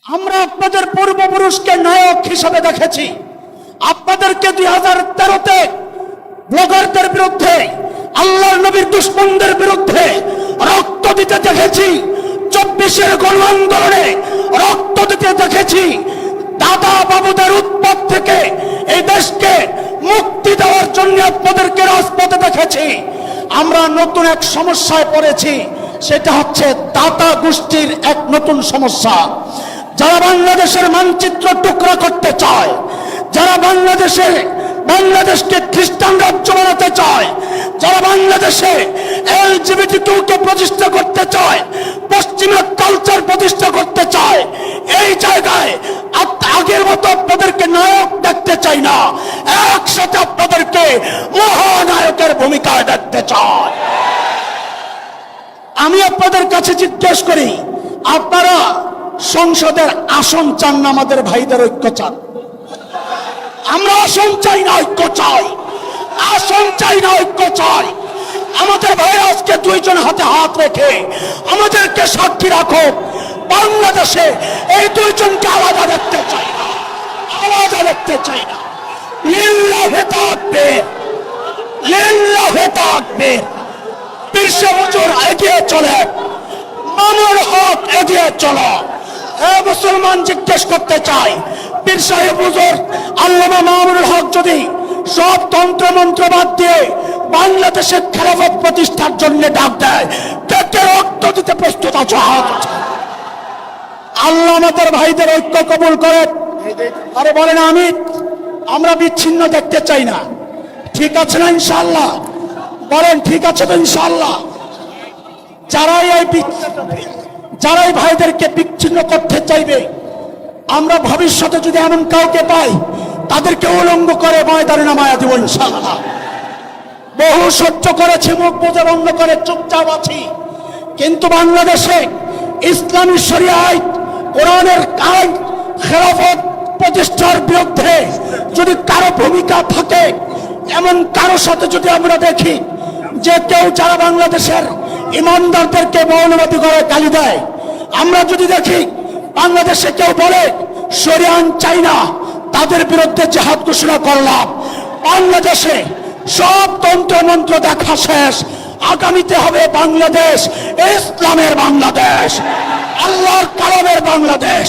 আমরা আপনাদের পূর্বপুরুষকে নায়ক হিসেবে দেখেছি। আপনাদেরকে 2013-তে ব্লগারদের বিরুদ্ধে, আল্লাহর নবীর দুশমনদের বিরুদ্ধে রক্ত দিতে দেখেছি। 24-এর গণ আন্দোলনে রক্ত দিতে দেখেছি। দাদা বাবুদের উৎপাত থেকে এই দেশকে মুক্তি দেওয়ার জন্য আপনাদেরকে রাজপথে দেখেছি। আমরা নতুন এক সমস্যায় পড়েছি, সেটা হচ্ছে দাতা গোষ্ঠীর এক নতুন সমস্যা। যারা বাংলাদেশের মানচিত্র টুকরা করতে চায়, যারা বাংলাদেশকে খ্রিস্টান রাজ্য বানাতে চায়, যারা বাংলাদেশে এলজিবিটি2কে প্রতিষ্ঠা করতে চায়, পশ্চিমা কালচার প্রতিষ্ঠা করতে চায়, এই জায়গায় আগের মতো আপনাদেরকে নায়ক দেখতে চাই না, একসাথে আপনাদেরকে মহানায়কের ভূমিকায় দেখতে চায়। আমি আপনাদের কাছে জিজ্ঞেস করি, আপনারা সংসদের আসন চান না আমাদের ভাইদের ঐক্য চান? আমরা আসন চাই না, ঐক্য চাই। আসন চাই না, ঐক্য চাই। আমাদের ভাই আজকে দুইজন হাতে হাত রেখে আমাদেরকে সাক্ষী রাখো, বাংলাদেশে এই দুইজনকে আলাদা দেখতে চাই না, আলাদা দেখতে চাই না। লিল্লাহি তাকবীর, লিল্লাহি তাকবীর। পীর সাহেব হুজুর এগিয়ে চলে, মামুনুল হক এগিয়ে চলো। মুসলমান জিজ্ঞেস করতে চাই, পীর সাহেব হুজুর আল্লামা মামুনুল হক যদি সব তন্ত্র মন্ত্র বাদ দিয়ে বাংলাদেশের খেলাফত প্রতিষ্ঠার জন্য ডাক দেয়, কে রক্ত দিতে প্রস্তুত আছে? আল্লাহ আমাদের ভাইদের ঐক্য কবুল করেন। আরে বলেন আমি, আমরা বিচ্ছিন্ন দেখতে চাই না, ঠিক আছে না ইনশাআল্লাহ? বলেন ঠিক আছে তো ইনশাআল্লাহ? যারাই ভাইদেরকে বিচ্ছিন্ন করতে চাইবে, আমরা ভবিষ্যতে যদি এমন কাউকে পাই, তাদেরকে উলঙ্গ করে ময়দানে নামায়া দেব ইনশাআল্লাহ। বহু সহ্য করেছি, মুখ বুজে বন্ধ করে চুপচাপ আছি, কিন্তু বাংলাদেশে ইসলামী শরিয়া আইন, কোরআনের আইন, খেলাফত প্রতিষ্ঠার বিরুদ্ধে যদি কারো ভূমিকা থাকে, এমন কারো সাথে যদি আমরা দেখি যে কেউ যারা বাংলাদেশের ইমানদারদেরকে মৌলবাদী করে গালি দেয়, আমরা যদি দেখি বাংলাদেশে কেউ বলে শরিয়া আইন চাই না, তাদের বিরুদ্ধে জিহাদ ঘোষণা করলাম। বাংলাদেশে সব তন্ত্র মন্ত্র দেখা শেষ, আগামীতে হবে বাংলাদেশ ইসলামের বাংলাদেশ, আল্লাহর কালামের বাংলাদেশ।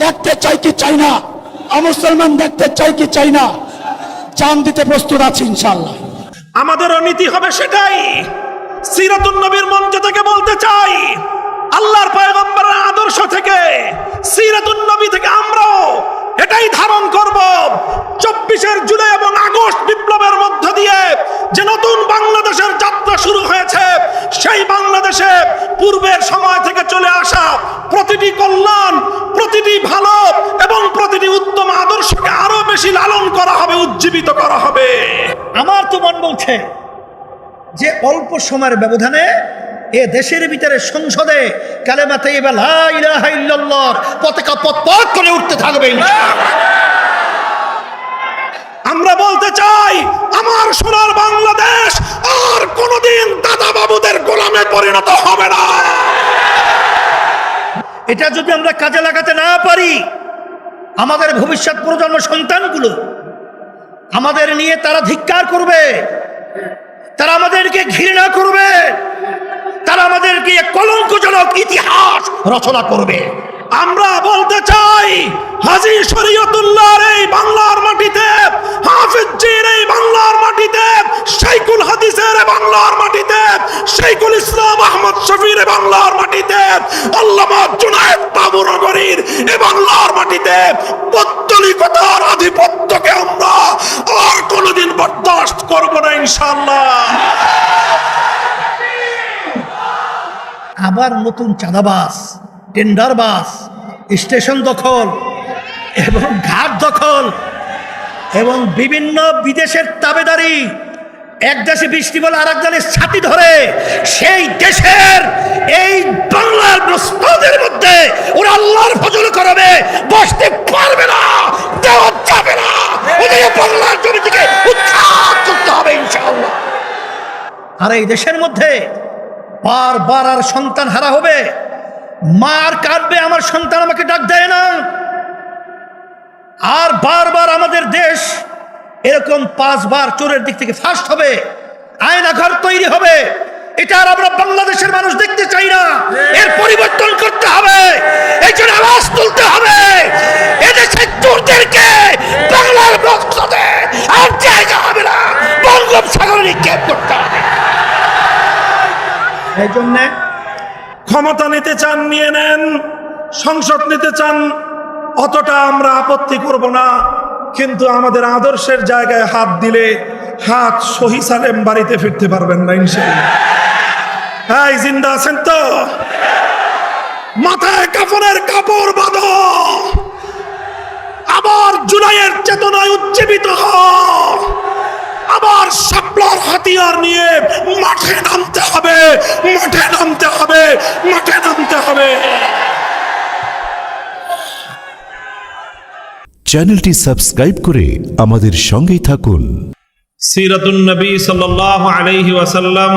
দেখতে চাই কি চাই না? মুসলমান দেখতে চাই কি চাই না? জান দিতে প্রস্তুত আছি ইনশাআল্লাহ। আমাদেরও নীতি হবে সেটাই। সিরাতুন নবীর মঞ্চ থেকে বলতে চাই, আল্লাহর পয়গম্বরের আদর্শ থেকে, সিরাতুন নবী থেকে আমরাও এটাই ধারণ করব। 24 জুলাই এবং আগস্ট বিপ্লবের মধ্য দিয়ে যে নতুন বাংলাদেশের যাত্রা শুরু হয়েছে, সেই বাংলাদেশে পূর্বের সময় থেকে চলে আসা প্রতিটি কল্যাণ, প্রতিটি ভালো এবং প্রতিটি উত্তম আদর্শকে আরো বেশি লালন করা হবে, উজ্জীবিত করা হবে। আমার তো মন বলছে যে অল্প সময়ের ব্যবধানে এ দেশের ভিতরে সংসদে কালেমা তাইয়্যিবা লা ইলাহা ইল্লাল্লাহর পতাকা পতপত করে উঠতে থাকবে ইনশাআল্লাহ। আমরা বলতে চাই, আমার সোনার বাংলাদেশ আর কোনোদিন দাদা বাবুদের গোলামে পরিণত হবে না। এটা যদি আমরা কাজে লাগাতে না পারি, আমাদের ভবিষ্যৎ প্রজন্ম সন্তানগুলো আমাদের নিয়ে তারা ধিক্কার করবে, তারা আমাদেরকে ঘৃণা করবে, তারা আমাদেরকে কলঙ্কজনক ইতিহাস রচনা করবে। আমরা বলতে চাই, হাজী শরীয়তুল্লাহর এই বাংলার মাটিতে, হাফিজজির এই বাংলার মাটিতে, শাইখুল হাদিসের বাংলার মাটিতে, শাইখুল ইসলাম আহমদ শফির বাংলার মাটিতে, আল্লামা জুনায়েদ বাবুনগরীর এই বাংলার মাটিতে পৌত্তলিকতার আধিপত্যকে আমরা আর কোনোদিন বরদাস্ত করব না ইনশাআল্লাহ। আবার নতুন চাঁদাবাজ, টেন্ডারবাজ, স্টেশন দখল এবং ঘাট দখল এবং বিভিন্ন বিদেশের তাবেদারি, এক দেশে বৃষ্টি বলে আর এক দেশের ছাতি ধরে সেই দেশের এই বাংলার প্রস্তাবের মধ্যে ওরা আল্লাহর ফজল করবে, বসতে পারবে না, দেওয়া যাবে না। ওদের বাংলার জমি থেকে উৎখাত করতে হবে ইনশাআল্লাহ। আর এই দেশের মধ্যে বারবার আর সন্তান হারা হবে, মার কাঁদবে, আমার সন্তান আমাকে ডাক দেয় না, আর বারবার আমাদের দেশ এরকম 5 বার চোরের দিক থেকে ফার্স্ট হবে, আয়নাঘর তৈরি হবে। এটা আর আমরা বাংলাদেশের মানুষ দেখতে চাই না। এর পরিবর্তন করতে হবে, এই জন্য আওয়াজ তুলতে হবে। এদেশের চোরদেরকে বাংলার বক্সতে আর জায়গা হবে না, বঙ্গোপসাগরে নিক্ষেপ করতে হবে। এই জন্যে ক্ষমতা নিতে চান নিয়ে নেন, সংসদ নিতে চান অতটা আমরা আপত্তি করব না, কিন্তু আমাদের আদর্শের জায়গায় হাত দিলে হাত সহি সালেম বাড়িতে ফিরতে পারবেন না ইনশাআল্লাহ। হ্যাঁ, জিন্দা আছেন তো? মাথায় কাফনের কাপড় বাঁধো, আবার জুলাইয়ের চেতনায় উজ্জীবিত হও, আবার শাপলার হাতিয়ার নিয়ে মাঠে নামতে হবে, মাঠে নামতে হবে, মাঠে নামতে হবে। চ্যানেলটি সাবস্ক্রাইব করে আমাদের সঙ্গেই থাকুন। সিরাতুন নবী সাল্লাল্লাহু আলাইহি ওয়াসাল্লাম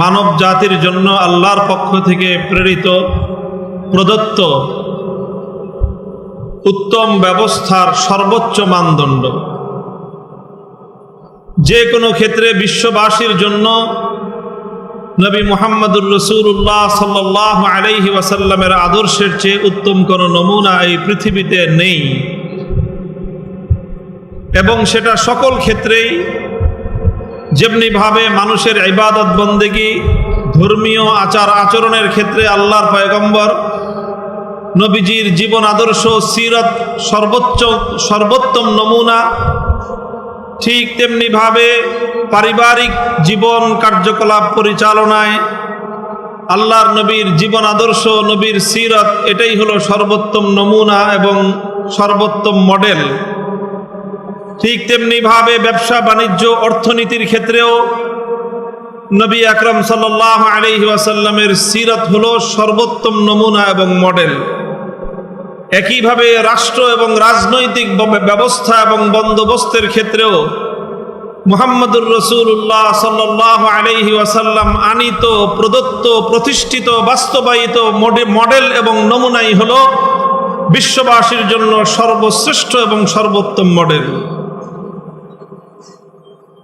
মানব জাতির জন্য আল্লাহর পক্ষ থেকে প্রেরিত প্রদত্ত উত্তম ব্যবস্থার সর্বোচ্চ মানদণ্ড। যে কোনো ক্ষেত্রে বিশ্ববাসীর জন্য নবী মুহাম্মদুর রাসূলুল্লাহ সাল্লাল্লাহু আলাইহি ওয়াসাল্লামের আদর্শের চেয়ে উত্তম কোনো নমুনা এই পৃথিবীতে নেই, এবং সেটা সকল ক্ষেত্রেই। যেমনিভাবে মানুষের ইবাদত বন্দেগী, ধর্মীয় আচার আচরণের ক্ষেত্রে আল্লাহর পয়গম্বর নবীজির জীবন আদর্শ সিরাত সর্বোত্তম নমুনা, ঠিক তেমনিভাবে পারিবারিক জীবন কার্যকলাপ পরিচালনায় আল্লাহর নবীর জীবন আদর্শ, নবীর সিরাত, এটাই হলো সর্বোত্তম নমুনা এবং সর্বোত্তম মডেল। ঠিক তেমনিভাবে ব্যবসা বাণিজ্য অর্থনীতির ক্ষেত্রেও নবী আকরাম সাল্লাল্লাহু আলাইহি ওয়াসাল্লামের সিরাত হলো সর্বোত্তম নমুনা এবং মডেল। একইভাবে রাষ্ট্র এবং রাজনৈতিক ব্যবস্থা এবং বন্দোবস্তের ক্ষেত্রেও মুহাম্মদুর রাসূলুল্লাহ সাল্লাল্লাহু আলাইহি ওয়াসাল্লাম আনিত, প্রদত্ত, প্রতিষ্ঠিত, বাস্তবায়িত মডেল এবং নমুনাই হলো বিশ্ববাসীর জন্য সর্বশ্রেষ্ঠ এবং সর্বোত্তম মডেল।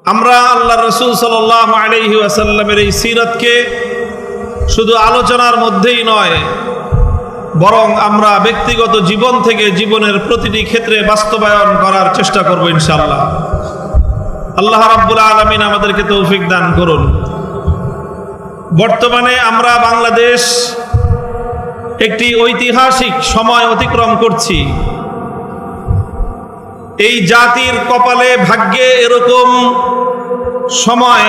আমরা আল্লাহ রাসূল সাল্লাল্লাহু আলাইহি ওয়াসাল্লামের এই সিরাতকে শুধু আলোচনার মধ্যেই নয়, বরং আমরা ব্যক্তিগত জীবন থেকে জীবনের প্রতিটি ক্ষেত্রে বাস্তবায়ন করার চেষ্টা করব ইনশাআল্লাহ। আল্লাহ রাব্বুল আলামিন আমাদেরকে তৌফিক দান করুন। বর্তমানে আমরা বাংলাদেশ একটি ঐতিহাসিক সময় অতিক্রম করছি। এই জাতির কপালে, ভাগ্যে এরকম সময়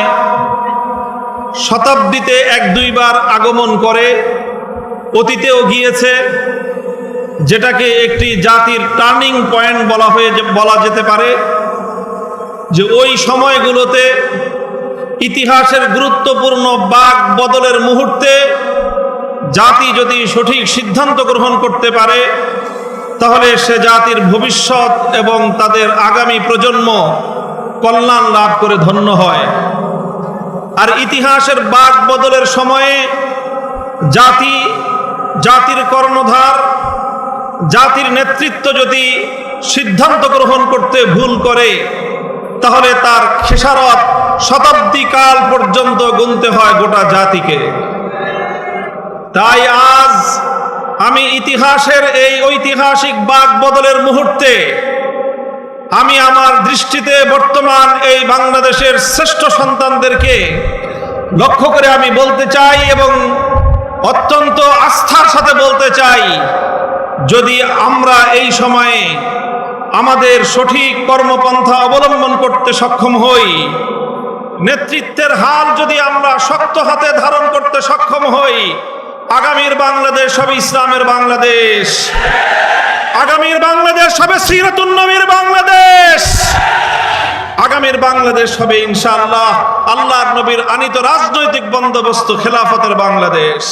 শতাব্দীতে 1-2 বার আগমন করে, অতীতেও গিয়েছে, যেটাকে একটি জাতির টার্নিং পয়েন্ট বলা যেতে পারে। যে ওই সময়গুলোতে ইতিহাসের গুরুত্বপূর্ণ বাক বদলের মুহূর্তে জাতি যদি সঠিক সিদ্ধান্ত গ্রহণ করতে পারে, তাহলে সে জাতির ভবিষ্যৎ এবং তাদের আগামী প্রজন্ম কল্যাণ লাভ করে ধন্য হয়। আর ইতিহাসের বাক বদলের সময়ে জাতির কর্ণধার, জাতির নেতৃত্ব যদি সিদ্ধান্ত গ্রহণ করতে ভুল করে, তাহলে তার খেসারত শতাব্দী কাল পর্যন্ত গুনতে হয় গোটা জাতিকে। তাই আজ আমি ইতিহাসের এই ঐতিহাসিক বাক বদলের মুহূর্তে আমি আমার দৃষ্টিতে বর্তমান এই বাংলাদেশের শ্রেষ্ঠ সন্তানদেরকে লক্ষ্য করে আমি বলতে চাই, এবং অত্যন্ত আস্থার সাথে বলতে চাই, যদি আমরা এই সময়ে আমাদের সঠিক কর্মপন্থা অবলম্বন করতে সক্ষম হই, নেতৃত্বের হাল যদি আমরা শক্ত হাতে ধারণ করতে সক্ষম হই, আগামীর বাংলাদেশ হবে ইসলামের বাংলাদেশ, আগামীর বাংলাদেশ হবে সিরাতুন নবীর বাংলাদেশ, আগামীর বাংলাদেশ হবে ইনশাআল্লাহ আল্লাহর নবীর আনিত রাজনৈতিক বন্দোবস্ত খেলাফতের বাংলাদেশ।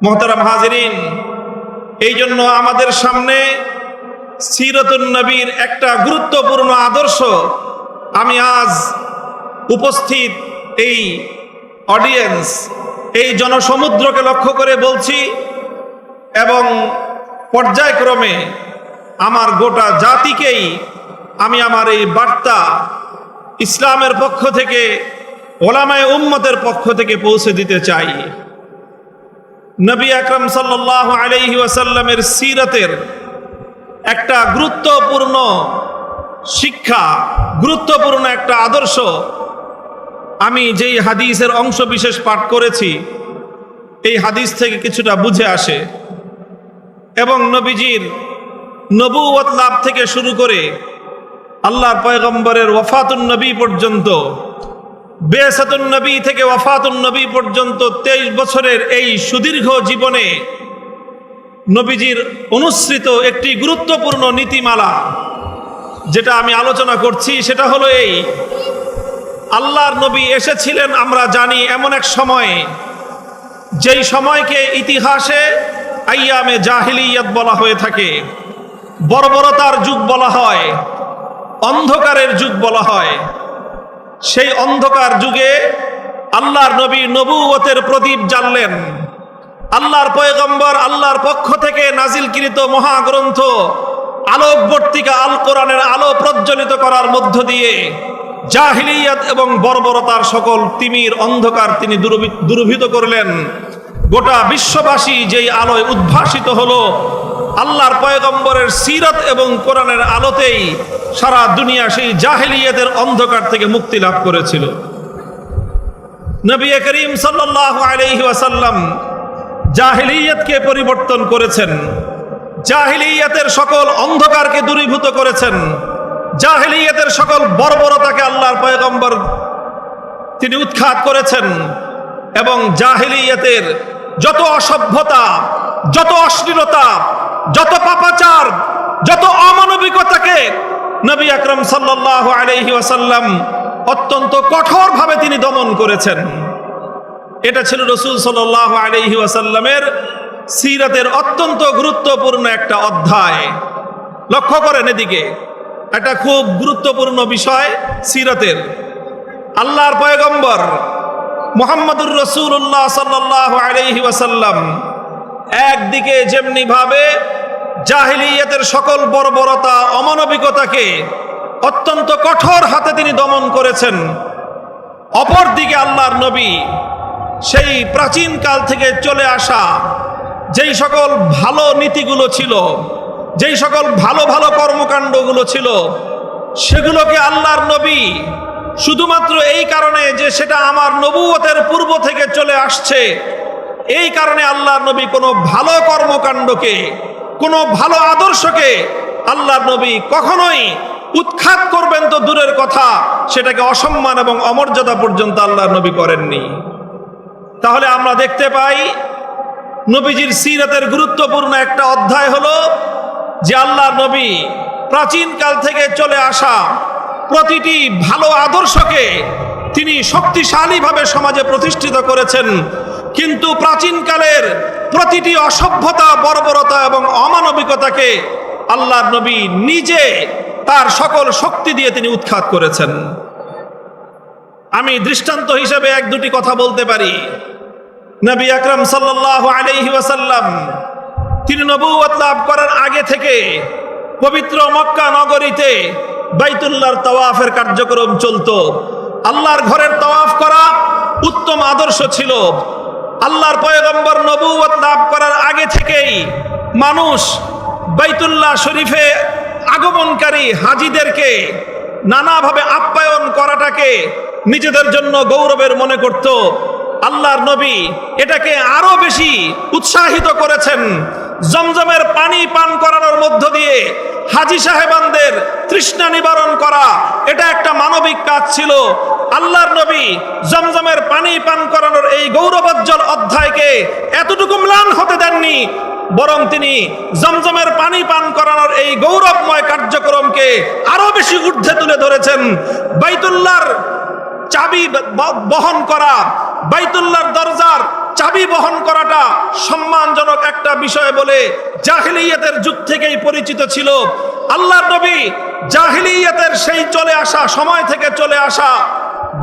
মুহতারাম হাজিরিন, এই জন্য আমাদের সামনে সিরাতুন নবীর একটা গুরুত্বপূর্ণ আদর্শ আমি আজ উপস্থিত এই অডিয়েন্স, এই জনসমুদ্রকে লক্ষ্য করে বলছি। এবং পর্যায়ক্রমে আমার গোটা জাতিকেই আমি আমার এই বার্তা ইসলামের পক্ষ থেকে, ওলামায়ে উম্মতের পক্ষ থেকে পৌঁছে দিতে চাই। নবী আকরাম সাল্লাল্লাহু আলাইহি ওয়াসাল্লামের সিরাতের একটা গুরুত্বপূর্ণ শিক্ষা, গুরুত্বপূর্ণ একটা আদর্শ আমি যেই হাদিসের অংশ বিশেষ পাঠ করেছি এই হাদিস থেকে কিছুটা বুঝে আসে। এবং নবীজির নবুয়ত লাভ থেকে শুরু করে আল্লাহর পয়গম্বরের ওয়াফাতুন নবী পর্যন্ত, বেসাতুন নবী থেকে ওয়াফাতুন নবী পর্যন্ত 23 বছরের এই সুদীর্ঘ জীবনে নবীজির অনুসৃত একটি গুরুত্বপূর্ণ নীতিমালা যেটা আমি আলোচনা করছি সেটা হলো এই: আল্লাহর নবী এসেছিলেন আমরা জানি এমন এক সময়ে, যেই সময়কে ইতিহাসে আইয়ামে জাহিলিয়াত বলা হয়ে থাকে, বর্বরতার যুগ বলা হয়, অন্ধকারের যুগ বলা হয়। সেই অন্ধকার যুগে আল্লাহর নবী নবুয়তের প্রদীপ জ্বাললেন। আল্লাহর পয়গম্বর আল্লাহর পক্ষ থেকে নাজিলকৃত মহাগ্রন্থ আলোকবর্তিকা আল কোরআনের আলো প্রজ্বলিত করার মধ্য দিয়ে জাহিলিয়াত এবং বর্বরতার সকল তিমির অন্ধকার তিনি দূরীভূত করলেন। গোটা বিশ্ববাসী যেই আলোয় উদ্ভাসিত হলো, আল্লাহর পয়গম্বরের সিরাত এবং কোরআনের আলোতেই সারা দুনিয়া সেই জাহিলিয়াতের অন্ধকার থেকে মুক্তি লাভ করেছিল। নবী করিম সাল্লাল্লাহু আলাইহি ওয়াসাল্লাম জাহিলিয়াতকে পরিবর্তন করেছেন, জাহিলিয়াতের সকল অন্ধকারকে দূরীভূত করেছেন, জাহিলিয়াতের সকল বর্বরতাকে আল্লাহর পয়গম্বর তিনি উৎখাত করেছেন এবং জাহিলিয়াতের যত অসভ্যতা, যত অশ্লীলতা, যত পাপাচার, যত অমানবিকতাকে নবী আকরাম সাল্লাল্লাহু আলাইহি ওয়াসাল্লাম অত্যন্ত কঠোরভাবে তিনি দমন করেছেন। এটা ছিল রাসূল সাল্লাল্লাহু আলাইহি ওয়াসাল্লামের সিরাতের অত্যন্ত গুরুত্বপূর্ণ একটা অধ্যায়। লক্ষ্য করেন এদিকে, একটা খুব গুরুত্বপূর্ণ বিষয় সিরাতের। আল্লাহর পয়গম্বর মুহাম্মদুর রাসূলুল্লাহ সাল্লাল্লাহু আলাইহি ওয়াসাল্লাম একদিকে যেমনি ভাবে জাহিলিয়াতের সকল বর্বরতা, অমানবিকতাকে অত্যন্ত কঠোর হাতে তিনি দমন করেছেন, অপরদিকে আল্লাহর নবী সেই প্রাচীন কাল থেকে চলে আসা যেই সকল ভালো নীতিগুলো ছিল, যেই সকল ভালো ভালো কর্মকাণ্ডগুলো ছিল, সেগুলোকে আল্লাহর নবী শুধুমাত্র এই কারণে যে সেটা আমার নবুয়তের পূর্ব থেকে চলে আসছে, এই কারণে আল্লাহর নবী কোনো ভালো কর্মকাণ্ডকে, কোনো ভালো আদর্শকে আল্লাহর নবী কখনোই উৎখাত করবেন তো দূরের কথা, সেটাকে অসম্মান এবং অমর্যাদা পর্যন্ত আল্লাহর নবী করেননি। তাহলে আমরা দেখতে পাই নবীজির সিরাতের গুরুত্বপূর্ণ একটা অধ্যায় হলো যে আল্লাহর নবী প্রাচীন কাল থেকে চলে আসা প্রতিটি ভালো আদর্শকে তিনি শক্তিশালীভাবে সমাজে প্রতিষ্ঠিত করেছেন, কিন্তু প্রাচীনকালের প্রতিটি অসভ্যতা, বর্বরতা এবং অমানবিকতাকে আল্লাহর নবী নিজে তার সকল শক্তি দিয়ে তিনি উৎখাত করেছেন। আমি দৃষ্টান্ত হিসেবে এক দুটি কথা বলতে পারি। নবী আকরাম সাল্লাল্লাহু আলাইহি ওয়াসাল্লাম তিনি নবুয়ত লাভ করার আগে থেকে পবিত্র মক্কা নগরীতে বাইতুল্লাহর তাওয়াফের কার্যক্রম চলতো। আল্লাহর ঘরের তাওয়াফ করা উত্তম আদর্শ ছিল। আল্লাহর পয়গম্বর নবুয়ত লাভ করার আগে থেকেই মানুষ বাইতুল্লাহ শরীফে আগমনকারী হাজীদেরকে নানাভাবে আপ্যায়ন করাটাকে নিজেদের জন্য গৌরবের মনে করত। আল্লাহর নবী এটাকে আরো বেশি উৎসাহিত করেছেন। জমজমের পানি পান করানোর মধ্য দিয়ে হাজী সাহেবানদের তৃষ্ণা নিবারণ করা, এটা একটা মানবিক কাজ ছিল। আল্লাহর নবী জমজমের পানি পান করানোর এই গৌরবোজ্জ্বল অধ্যায়কে এতটুকু ম্লান হতে দেননি, বরং তিনি জমজমের পানি পান করানোর এই গৌরবময় কার্যক্রমকে আরো বেশি ঊর্ধ্বে তুলে ধরেছেন। বাইতুল্লাহর চাবি বহন করা, বাইতুল্লাহর দরজার চাবি বহন করাটা সম্মানজনক একটা বিষয় বলে জাহিলিয়াতের যুগ থেকেই পরিচিত ছিল। আল্লাহর নবী জাহিলিয়াতের সেই চলে আসা সময় থেকে চলে আসা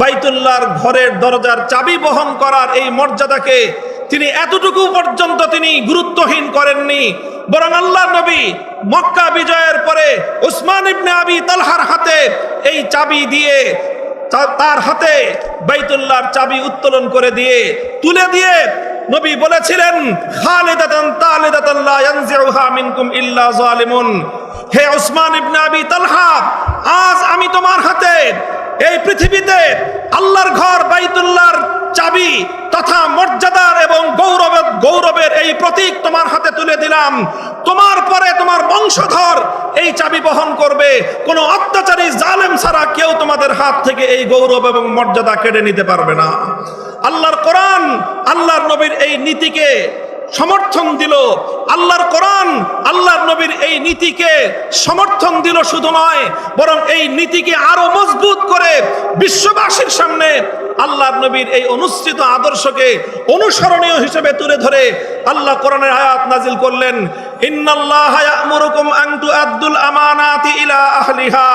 বাইতুল্লাহর ঘরের দরজার চাবি বহন করার এই মর্যাদাকে তিনি এতটুকু পর্যন্ত তিনি গুরুত্বহীন করেননি, বরং আল্লাহর নবী মক্কা বিজয়ের পরে উসমান ইবনে আবি তালহার হাতে এই চাবি দিয়ে, তার হাতে বাইতুল্লাহর চাবি উত্তোলন করে দিয়ে, তুলে দিয়ে নবী বলেছিলেন, খালিদাতান তালিদাতান লা ইয়ানজিউহা মিনকুম ইল্লা যালিমুন। হে উসমান ইবনে আবি তালহা, আজ আমি তোমার হাতে এই পৃথিবীতে আল্লাহর ঘর বাইতুল্লাহর চাবি তথা মর্যাদার এবং গৌরবের এই প্রতীক তোমার হাতে তুলে দিলাম। তোমার পরে তোমার বংশধর এই চাবি বহন করবে। কোনো অত্যাচারী জালেম ছাড়া কেউ তোমাদের হাত থেকে এই গৌরব এবং মর্যাদা কেড়ে নিতে পারবে না। আল্লাহর কোরআন আল্লাহর নবীর এই নীতিকে সমর্থন দিল। আল্লাহর কোরআন আল্লাহর নবীর এই নীতিকে সমর্থন দিল শুধু নয়, বরং এই নীতিকে আরো মজবুত করে বিশ্ববাসীর সামনে আল্লাহর নবীর এই অনুসৃত আদর্শকে অনুসরণীয় হিসেবে তুলে ধরে আল্লাহ কোরআনের আয়াত নাজিল করলেন, ইন্নাল্লাহা ইয়া'মুরুকুম আন তুআদ্দুল আমানাতি ইলা আহলিহা।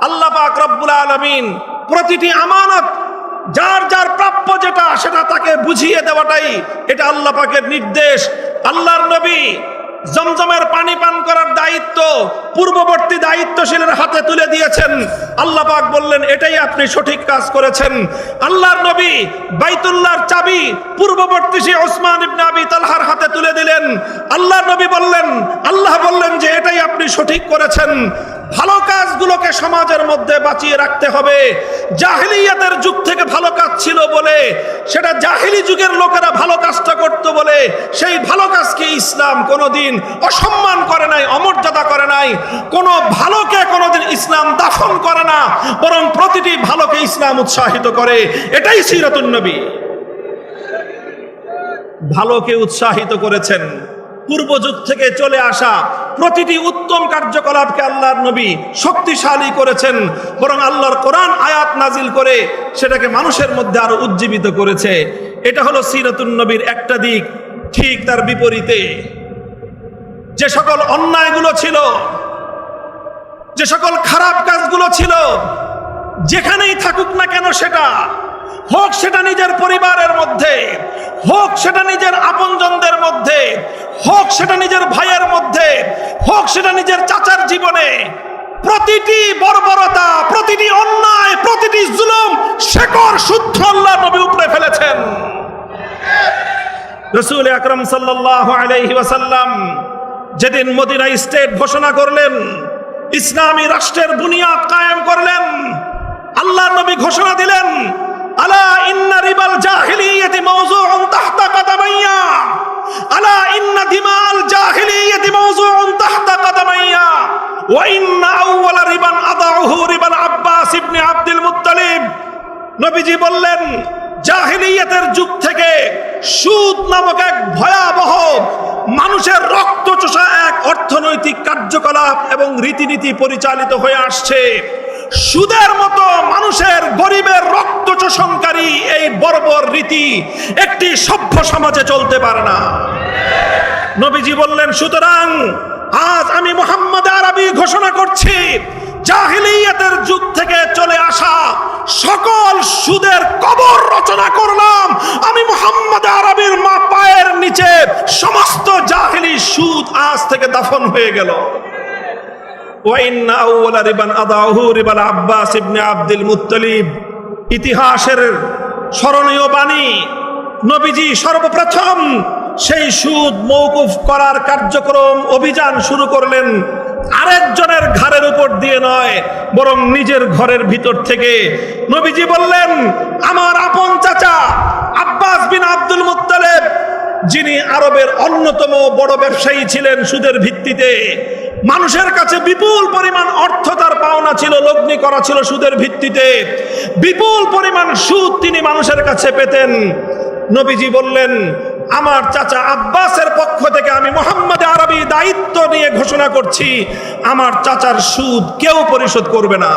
আল্লাহ পাক রব্বুল আলামিন প্রতিটি আমানত যার যার প্রাপ্য যেটা সেটা তাকে বুঝিয়ে দেওয়াটাই এটা আল্লাহ পাকের নির্দেশ। আল্লাহর নবী জমজমের পানি পান করার দায়িত্ব পূর্ববর্তী দায়িত্বশীলের হাতে তুলে দিয়েছেন। আল্লাহ পাক বললেন, এটাই আপনি সঠিক কাজ করেছেন। আল্লাহর নবী বাইতুল্লাহর চাবি পূর্ববর্তী সেই উসমান ইবনে আবি তালহার হাতে তুলে দিলেন। আল্লাহর নবী বললেন, আল্লাহ বললেন যে এটাই আপনি সঠিক করেছেন। ভালো কাজগুলোকে সমাজের মধ্যে বাঁচিয়ে রাখতে হবে। জাহিলিয়াতের যুগ থেকে ভালো কাজ ছিল বলে, সেটা জাহিলি যুগের লোকেরা ভালো কাজটা করত বলে সেই ভালো কাজকে ইসলাম কোনোদিন অসম্মান করে নাই, অমর্যাদা করে নাই। কোনো ভালোকে কোনোদিন ইসলাম দাফন করে না, বরং প্রতিটি ভালোকে ইসলাম উৎসাহিত করে। এটাই সিরাতুন নবী। ভালোকে উৎসাহিত করেছেন। পূর্ব যুগ থেকে চলে আসা প্রতিটি উত্তম কার্যকলাপকে আল্লাহর নবী শক্তিশালী করেছেন, বরং আল্লাহর কোরআন আয়াত নাজিল করে সেটাকে মানুষের মধ্যে আরো উজ্জীবিত করেছে। এটা হলো সিরাতুন নবীর একটা দিক। ঠিক তার বিপরীতে যে সকল অন্যায়গুলো ছিল, যে সকল খারাপ কাজগুলো ছিল, যেখানেই থাকুক না কেন, সেটা হোক সেটা নিজের পরিবারের মধ্যে, হোক সেটা নিজের আপনজনদের মধ্যে, হোক সেটা নিজের ভাইয়ের মধ্যে, হোক সেটা নিজের চাচার জীবনে, প্রতিটি বর্বরতা, প্রতিটি অন্যায়, প্রতিটি জুলুম শেকড় শুদ্ধ আল্লাহর নবী উপড়ে ফেলেছেন। রাসূল আকরাম সাল্লাল্লাহু আলাইহি ওয়াসাল্লাম যেদিন মদিনা স্টেট ঘোষণা করলেন, ইসলামী রাষ্ট্রের বুনিয়াদ কায়েম করলেন, আল্লাহর নবী ঘোষণা দিলেন, আলা ইন্না রিবাল জাহিলিয়াতি মাওযুউন তাহতা কাদামাইয়া, আলা ইন্না দিমাল জাহিলিয়াতি মাওযুউন তাহতা কাদামাইয়া, ওয়া ইন্না আউওয়ালা রিবান আদাউহু রিবাল আব্বাস ইবনে আব্দুল মুত্তালিব। নবীজি বললেন, জাহিলিয়াতের যুগ থেকে সুদ নামক এক ভয়াবহ মানুষের রক্ত চোষা এক অর্থনৈতিক কার্যকলাপ এবং রীতিনীতি পরিচালিত হয়ে আসছে। সুদের মতো মানুষের, গরিবের রক্ত চোষণকারী এই বর্বর রীতি একটি সভ্য সমাজে চলতে পারে না। নবীজি বললেন, সুতরাং আজ আমি মুহাম্মদ আরবি ঘোষণা করছি, জাহিলিয়াতের যুগ থেকে চলে আসা সকল সুদের কবর রচনা করলাম আমি মুহাম্মদ আরবির মা পায়ের নিচে। সমস্ত জাহিলি সুদ আজ থেকে দাফন হয়ে গেল। ইতিহাসের স্মরণীয় বাণী, নবীজি সর্বপ্রথম সেই সুদ মওকুফ করার কার্যক্রম অভিযান শুরু করলেন আরেকজনের ঘাড়ের উপর দিয়ে নয়, বরং নিজের ঘরের ভিতর থেকে। নবীজি বললেন, আমার আপন চাচা আব্বাস বিন আব্দুল মুত্তালিব, যিনি আরবের অন্যতম বড় ব্যবসায়ী ছিলেন সুদের ভিত্তিতে, মানুষের কাছে বিপুল পরিমাণ অর্থ তার পাওনা ছিল, লগ্নি করা ছিল সুদের ভিত্তিতে, বিপুল পরিমাণ সুদ তিনি মানুষের কাছে পেতেন। নবীজি বললেন, আমার চাচা আব্বাসের পক্ষ থেকে আমি মুহাম্মদ আরবি দায়িত্ব নিয়ে ঘোষণা করছি, আমার চাচার সুদ কেউ পরিশোধ করবে না।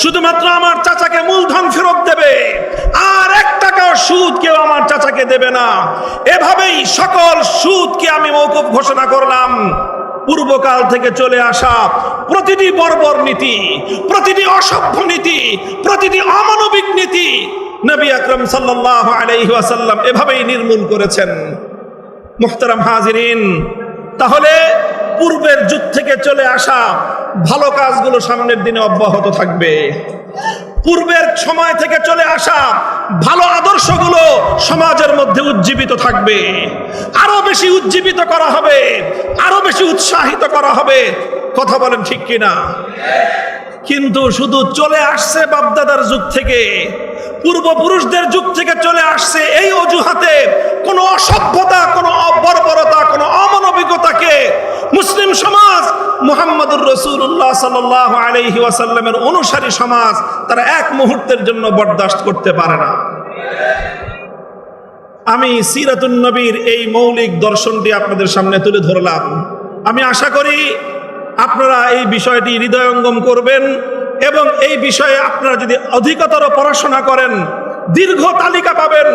শুধুমাত্র আমার চাচাকে মূলধন ফেরত দেবে, আর 1 টাকাও সুদ কেউ আমার চাচাকে দেবে না। এভাবেই সকল সুদকে আমি মওকুফ ঘোষণা করলাম। পূর্বকাল থেকে চলে আসা প্রতিটি বর্বর নীতি, প্রতিটি অসভ্য নীতি, প্রতিটি অমানবিক নীতি নবী আকরাম সাল্লাল্লাহু আলাইহি ওয়াসাল্লাম এভাবেই নির্মূল করেছেন। মুহতারাম হাজিরিন, তাহলে পূর্বের যুগ থেকে চলে আসা ভালো কাজগুলো সামনের দিনে অব্যাহত থাকবে। পূর্বের সময় থেকে চলে আসা ভালো আদর্শগুলো সমাজের মধ্যে উজ্জীবিত থাকবে, আরো বেশি উজ্জীবিত করা হবে, আরো বেশি উৎসাহিত করা হবে। কথা বলেন ঠিক কিনা? কিন্তু শুধু চলে আসছে বাপদাদার যুগ থেকে, পূর্বপুরুষদের যুগ থেকে চলে আসছে এই অজুহাতে কোনো অসভ্যতা, কোনো অবর্বরতা, কোনো অমানবিকতাকে মুসলিম সমাজ, মুহাম্মদুর রাসূলুল্লাহ সাল্লাল্লাহু আলাইহি ওয়াসাল্লামের অনুসারী সমাজ তারা এক মুহূর্তের জন্য বরদাস্ত করতে পারে না। আমি সিরাতুন নবীর এই মৌলিক দর্শনটি আপনাদের সামনে তুলে ধরলাম। আমি আশা করি আপনারা এই বিষয়টি হৃদয়ঙ্গম করবেন এবং এই বিষয়ে আপনারা যদি অধিকতর পড়াশোনা করেন দীর্ঘ তালিকা পাবেন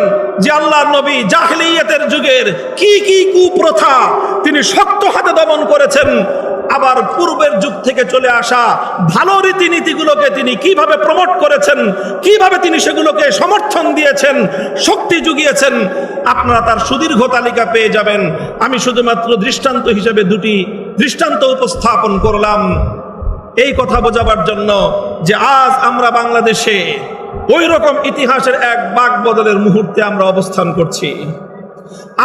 যে আল্লাহর নবী জাহেলিয়াতের যুগের কি কি কুপ্রথা তিনি শক্ত হাতে দমন করেছেন, আবার পূর্বের যুগ থেকে চলে আসা ভালো রীতিনীতিগুলোকে তিনি কিভাবে প্রমোট করেছেন, কিভাবে তিনি সেগুলোকে সমর্থন দিয়েছেন, শক্তি জুগিয়েছেন। আপনারা তার সুদীর্ঘ তালিকা পেয়ে যাবেন। আমি শুধুমাত্র দৃষ্টান্ত হিসেবে দুটি দৃষ্টান্ত উপস্থাপন করলাম এই কথা বোঝাবার জন্য যে আজ আমরা বাংলাদেশে ওই রকম ইতিহাসের এক বাক বদলের মুহূর্তে আমরা অবস্থান করছি।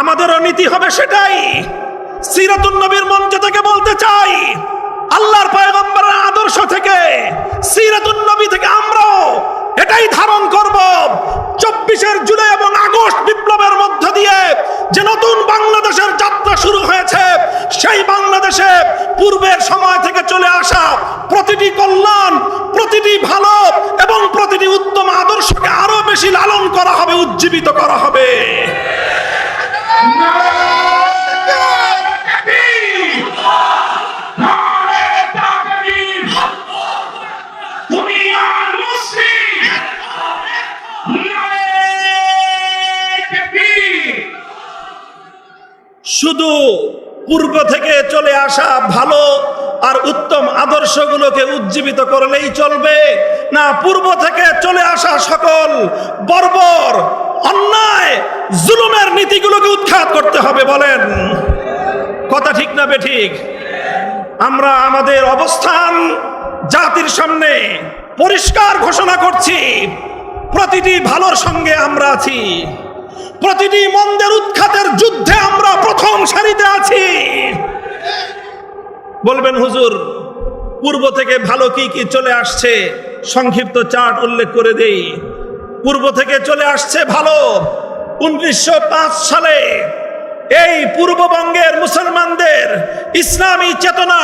আমাদেরও নীতি হবে সেটাই। সিরাতুন নবীর মঞ্চ থেকে বলতে চাই, আল্লাহর পয়গম্বরের আদর্শ থেকে, সিরাতুন নবী থেকে আমরাও এটাই ধারণ করব। 24 জুলাই এবং আগস্ট বিপ্লবের মধ্য দিয়ে যে নতুন বাংলাদেশের যাত্রা শুরু হয়েছে, সেই বাংলাদেশে পূর্বের সময় থেকে চলে আসা প্রতিটি কল্যাণ, প্রতিটি ভালো এবং প্রতিটি উত্তম আদর্শকে আরো বেশি লালন করা হবে, উজ্জীবিত করা হবে। শুধু পূর্ব থেকে চলে আসা ভালো আর উত্তম আদর্শগুলোকে উজ্জীবিত করলেই চলবে না, পূর্ব থেকে চলে আসা সকল বর্বর, অন্যায়, জুলুমের নীতিগুলোকে উৎখাত করতে হবে? বলেন কথা ঠিক না বেঠিক? আমরা আমাদের অবস্থান জাতির সামনে পরিষ্কার ঘোষণা করছি, প্রতিটি ভালোর সঙ্গে আমরা আছি, প্রতিটি মন্দের উৎখাতের যুদ্ধে আমরা প্রথম সারিতে আছি। বলবেন হুজুর পূর্ব থেকে ভালো কি কি চলে আসছে, সংক্ষিপ্ত চার্ট উল্লেখ করে দেই। পূর্ব থেকে চলে আসছে ভালো। 1905 সালে এই পূর্ববঙ্গের মুসলমানদের ইসলামী চেতনা,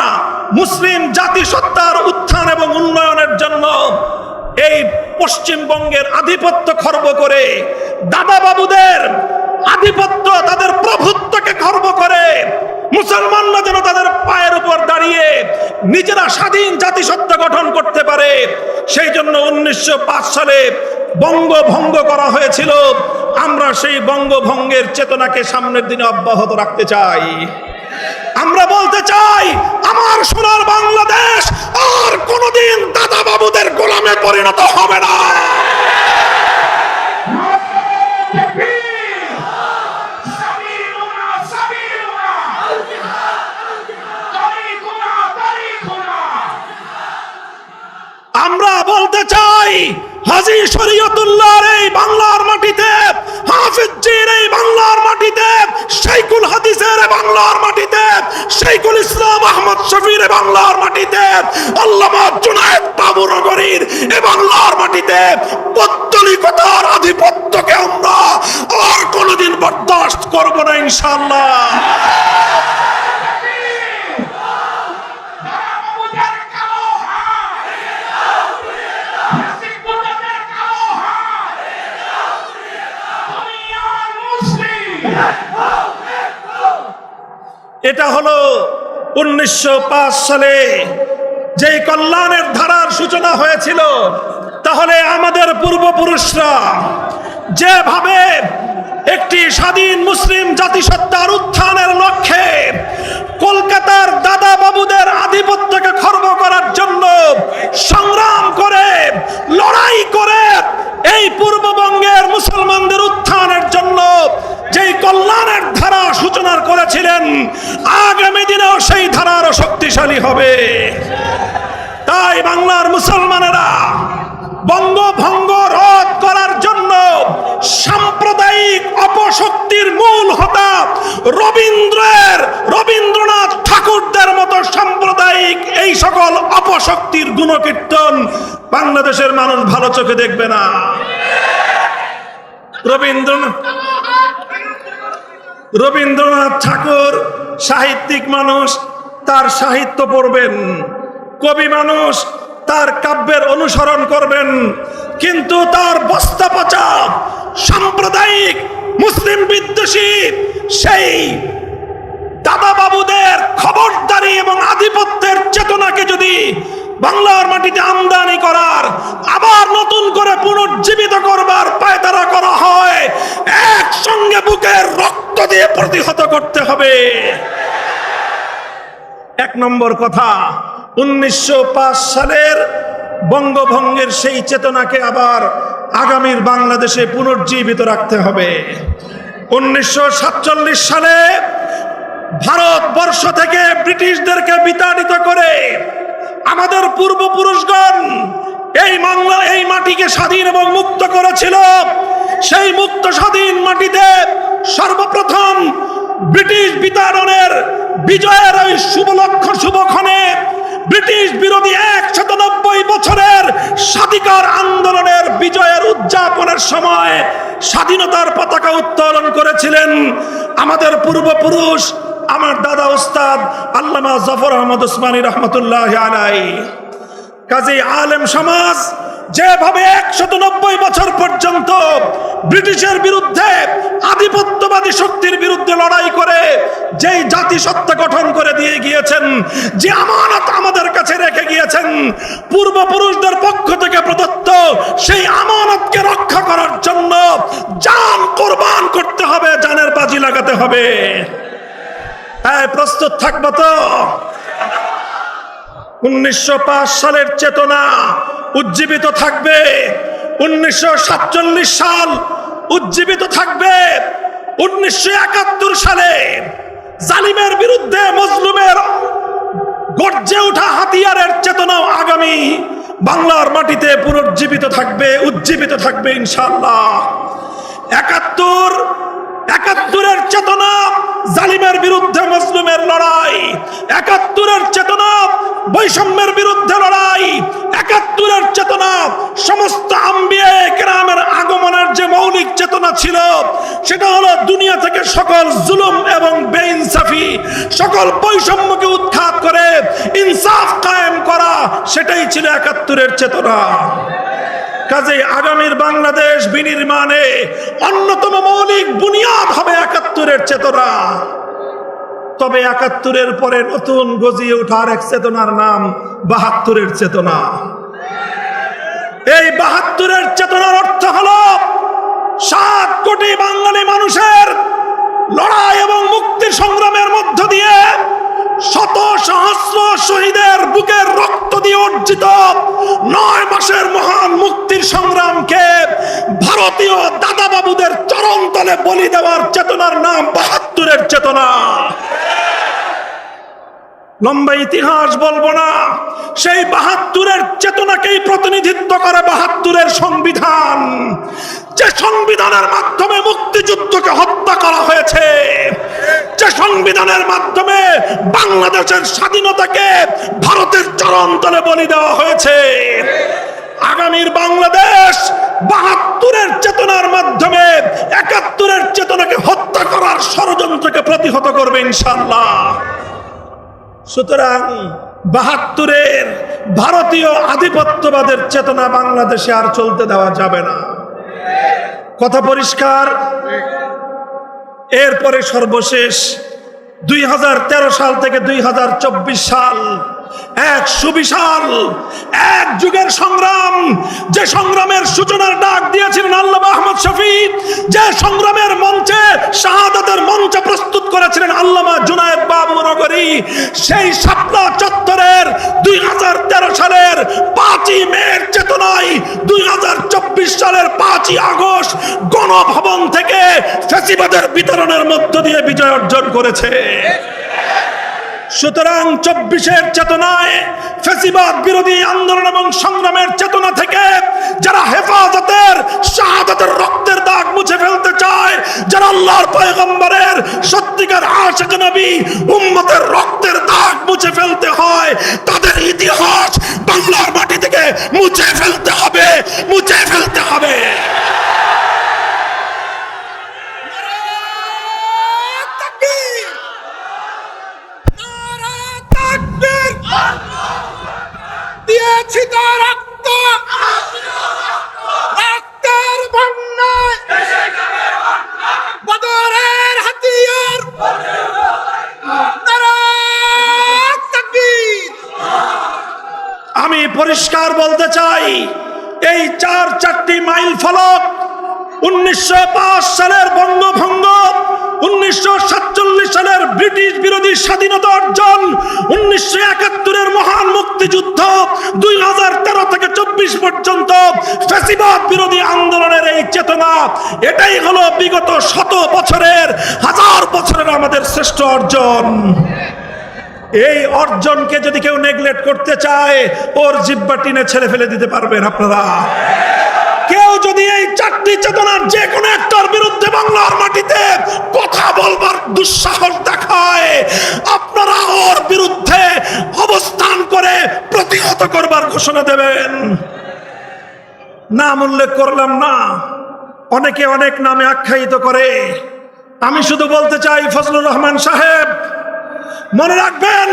মুসলিম জাতিসত্তার উত্থান এবং উন্নয়নের জন্য এই পশ্চিমবঙ্গের আধিপত্য খর্ব করে, দাদা বাবুদের আধিপত্য, তাদের প্রভুত্বকে খর্ব করে মুসলমানরা যেন তাদের পায়ের উপর দাঁড়িয়ে নিজেরা স্বাধীন জাতিসত্তা গঠন করতে পারে, সেই জন্য 1905 সালে বঙ্গভঙ্গ করা হয়েছিল। আমরা সেই বঙ্গভঙ্গের চেতনাকে সামনের দিনে অব্যাহত রাখতে চাই। আমরা বলতে চাই আমার সোনার বাংলাদেশ আর কোনোদিন দাদা বাবুদের গোলামে পরিণত হবে না। আমরা বলতে চাই হাজী শরীয়তুল্লাহর এই বাংলার মাটিতে, হাফিজজির এই বাংলার মাটিতে, শাইখুল হাদিসের বাংলার মাটিতে, শাইখুল ইসলাম আহমদ শফির বাংলার মাটিতে, আল্লামা জুনায়েদ বাবুনগরীর এই বাংলার মাটিতে পৌত্তলিকতার আধিপত্যকে আমরা আর কোনোদিন বরদাস্ত করব না ইনশাআল্লাহ। এটা হলো 1905 সালে যে কল্যাণের ধারার সূচনা হয়েছিল। তাহলে আমাদের পূর্বপুরুষরা যেভাবে একটি স্বাধীন মুসলিম জাতিসত্তার উত্থানের লক্ষ্যে কলকাতার দাদা বাবুদের আধিপত্যকে খর্ব করার জন্য সংগ্রাম করে, লড়াই করে এই পূর্ববঙ্গে মুসলমানদের উত্থানের জন্য যেই কল্যাণের ধারা সূচনা করেছিলেন, আগামী দিনেও সেই ধারা আরো শক্তিশালী হবে। তাই বাংলার মুসলমানেরা বঙ্গভঙ্গ রদ করার জন্য সাম্প্রদায়িক অপশক্তির মূল হোতা রবীন্দ্রনাথ ঠাকুরদের মতো সাম্প্রদায়িক এই সকল অপশক্তির গুণকীর্তন বাংলাদেশের মানুষ ভালো চোখে দেখবে না। রবীন্দ্রনাথ ঠাকুর সাহিত্যিক মানুষ, তার সাহিত্য পড়বেন, কবি মানুষ, তার কাব্যের অনুসরণ করবেন, কিন্তু তার বস্তা পচা সাম্প্রদায়িক মুসলিম বিদ্বেষী সেই দাদা বাবুদের খবরদারি এবং আধিপত্যের চেতনাকে যদি বাংলার মাটিতে আমদানি করার, আবার নতুন করে পুনর্জীবিত করবার পায়তারা করা হয়, একসঙ্গে বুকের রক্ত দিয়ে প্রতিহত করতে হবে। এক নম্বর কথা, 1905 সালের বঙ্গভঙ্গের সেই চেতনাকে আবার আগামীর বাংলাদেশে পুনর্জীবিত রাখতে হবে। 1947 সালে ভারতবর্ষ থেকে ব্রিটিশদেরকে বিতাড়িত করে আমাদের পূর্বপুরুষগণ এই মাটিকে স্বাধীন এবং মুক্ত করেছিল। সেই মুক্ত স্বাধীন মাটিতে সর্বপ্রথম ব্রিটিশ বিতাড়নের বিজয়ের ওই শুভক্ষণে ব্রিটিশ বিরোধী 190 বছরের স্বাধিকার আন্দোলনের বিজয়ের উদযাপনের সময় স্বাধীনতার পতাকা উত্তোলন করেছিলেন আমাদের পূর্বপুরুষ, আমার দাদা উস্তাদ আল্লামা জাফর আহমদ উসমানী রহমতুল্লাহ আলাইহি। কাজী আলেম সমাজ যেভাবে 190 বছর পর্যন্ত ব্রিটিশের বিরুদ্ধে, আধিপত্যবাদী শক্তির বিরুদ্ধে লড়াই করে যেই জাতিসত্তা গঠন করে দিয়ে গিয়েছেন, যে আমানত আমাদের কাছে রেখে গিয়েছেন পূর্বপুরুষদের পক্ষ থেকে প্রদত্ত, সেই আমানতকে রক্ষা করার জন্য জান কোরবান করতে হবে, জানের বাজি লাগাতে হবে। প্রস্তুত থাকবো তো? 1905 সালের চেতনা উজ্জীবিত থাকবে, 1947 সাল উজ্জীবিত থাকবে, 1971 সালে জালিমের বিরুদ্ধে মজলুমের গর্জে ওঠা হাতিয়ারের চেতনাও আগামী বাংলার মাটিতে পুনর্জীবিত থাকবে, উজ্জীবিত থাকবে ইনশাআল্লাহ। 71-এর চেতনা জালিমের বিরুদ্ধে মজলুমের লড়াই, 71-এর চেতনা বৈষম্যের বিরুদ্ধে লড়াই, 71-এর চেতনা সমস্ত আম্বিয়া কেরামের আগমনের যে মৌলিক চেতনা ছিল, সেটা হলো দুনিয়া থেকে সকল জুলুম এবং বেইনসাফি, সকল বৈষম্যকে উৎখাত করে ইনসাফ কায়েম করা, সেটাই ছিল 71-এর চেতনা। কাজে আগামীর বাংলাদেশ বিনির্মাণে অন্যতম মৌলিক বুনিয়াদ হবে 71-এর চেতনা। তবে 71-এর পরে নতুন গজিয়ে ওঠার এক চেতনার নাম 72-এর চেতনা। এই 72-এর চেতনার অর্থ হলো 7 কোটি বাঙালি মানুষের লড়াই এবং মুক্তি সংগ্রামের মধ্য দিয়ে শত সহস্র শহীদের বুকের রক্ত দিয়ে অর্জিত 9 মাসের মহান মুক্তির সংগ্রামকে ভারতীয় দাদা বাবুদের চরণ তলে বলি দেওয়ার চেতনার নাম 72-এর চেতনা। লম্বা ইতিহাস বলবো না, সেই 72-এর চেতনাকেই প্রতিনিধিত্ব করে 72-এর সংবিধান, যে সংবিধানের মাধ্যমে মুক্তিযুদ্ধকে হত্যা করা হয়েছে, যে সংবিধানের মাধ্যমে বাংলাদেশের স্বাধীনতাকে ভারতের চরণ তলে বলি দেওয়া হয়েছে। আগামীর বাংলাদেশ 72-এর চেতনার মাধ্যমে 71-এর চেতনাকে হত্যা করার ষড়যন্ত্রকে প্রতিহত করবে ইনশাআল্লাহ। সুতরাং 72-এর ভারতীয় আধিপত্যবাদের চেতনা বাংলাদেশে আর চলতে দেওয়া যাবে না, কথা পরিষ্কার। এরপরে সর্বশেষ 2013 সাল থেকে 2024 সাল এক সুবিশাল এক যুগের সংগ্রাম, যে সংগ্রামের সূচনার ডাক দিয়েছিলেন আল্লামা আহমদ শফী, যে সংগ্রামের মঞ্চে শাহাদাতের মঞ্চ প্রস্তুত করেছিলেন আল্লামা জুনায়েদ বাবু নগরী, সেই শাপলা চত্বরের 2013 সালের 5ই মের চেতনায় 2024 সালের 5ই আগস্ট গণভবন থেকে ফ্যাসিবাদের বিতরণের মধ্য দিয়ে বিজয় অর্জন করেছে। সুতরাং 24-এর চেতনায় ফ্যাসিবাদ বিরোধী আন্দোলন এবং সংগ্রামের চেতনা থেকে যারা হেফাজতের শাহাদাতের রক্তের দাগ মুছে ফেলতে চায়, যারা আল্লাহর পয়গম্বরের সত্যিকার আশিক নবী উম্মতের রক্তের দাগ মুছে ফেলতে হয়, তাদের ইতিহাস বাংলার মাটি থেকে মুছে ফেলতে হবে, মুছে ফেলতে হবে। দিয়েছি তো রক্ত, রক্তের বন্যায় বদরের হাতিয়ার, নারায়ে তাকবীর। আমি পরিষ্কার বলতে চাই, এই 4 মাইল ফলক 1905 সালের বঙ্গভঙ্গ, 1947 সালের ব্রিটিশ বিরোধী স্বাধীনতা অর্জন, 1971-এর মহান মুক্তিযুদ্ধ, 2013 থেকে 24 পর্যন্ত ফ্যাসিবাদ বিরোধী আন্দোলনের এই চেতনা, এটাই হলো বিগত 100 বছরের, 1000 বছরের আমাদের শ্রেষ্ঠ অর্জন। এই অর্জনকে যদি কেউ নেগলেক্ট করতে চায়, ওর জিহ্বা টিনে ছেড়ে ফেলে দিতে পারবেন আপনারা। কেউ যদি এই 4টি চেতনার যে কোনো একটার বিরুদ্ধে বাংলার মাটিতে কথা বলবার দুঃসাহস দেখায়, আপনারা ওর বিরুদ্ধে অবস্থান করে প্রতিহত করবার ঘোষণা দেবেন। নাম উল্লেখ করলাম না, অনেকে অনেক নামে আখ্যায়িত করে। আমি শুধু বলতে চাই, ফজলুর রহমান সাহেব, মনে রাখবেন,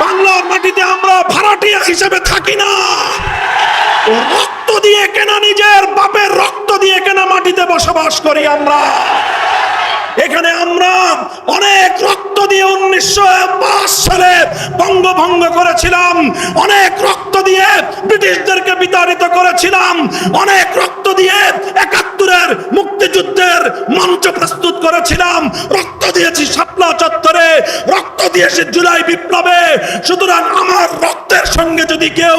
বাংলার মাটিতে আমরা ভাড়াটিয়া হিসেবে থাকি না। রক্ত দিয়ে কেনা, নিজের বাপের রক্ত দিয়ে কেনা মাটিতে বসবাস করি আমরা। এখানে আমরা অনেক রক্ত দিয়ে 1905 সালে বঙ্গভঙ্গ করেছিলাম, অনেক রক্ত দিয়ে ব্রিটিশদেরকে বিতাড়িত করেছিলাম, অনেক রক্ত দিয়ে 71-এর মুক্তিযুদ্ধের মঞ্চ প্রস্তুত করেছিলাম, রক্ত দিয়েছি শাপলা চত্বরে, রক্ত দিয়েছি জুলাই বিপ্লবে। সুতরাং আমার রক্তের সঙ্গে যদি কেউ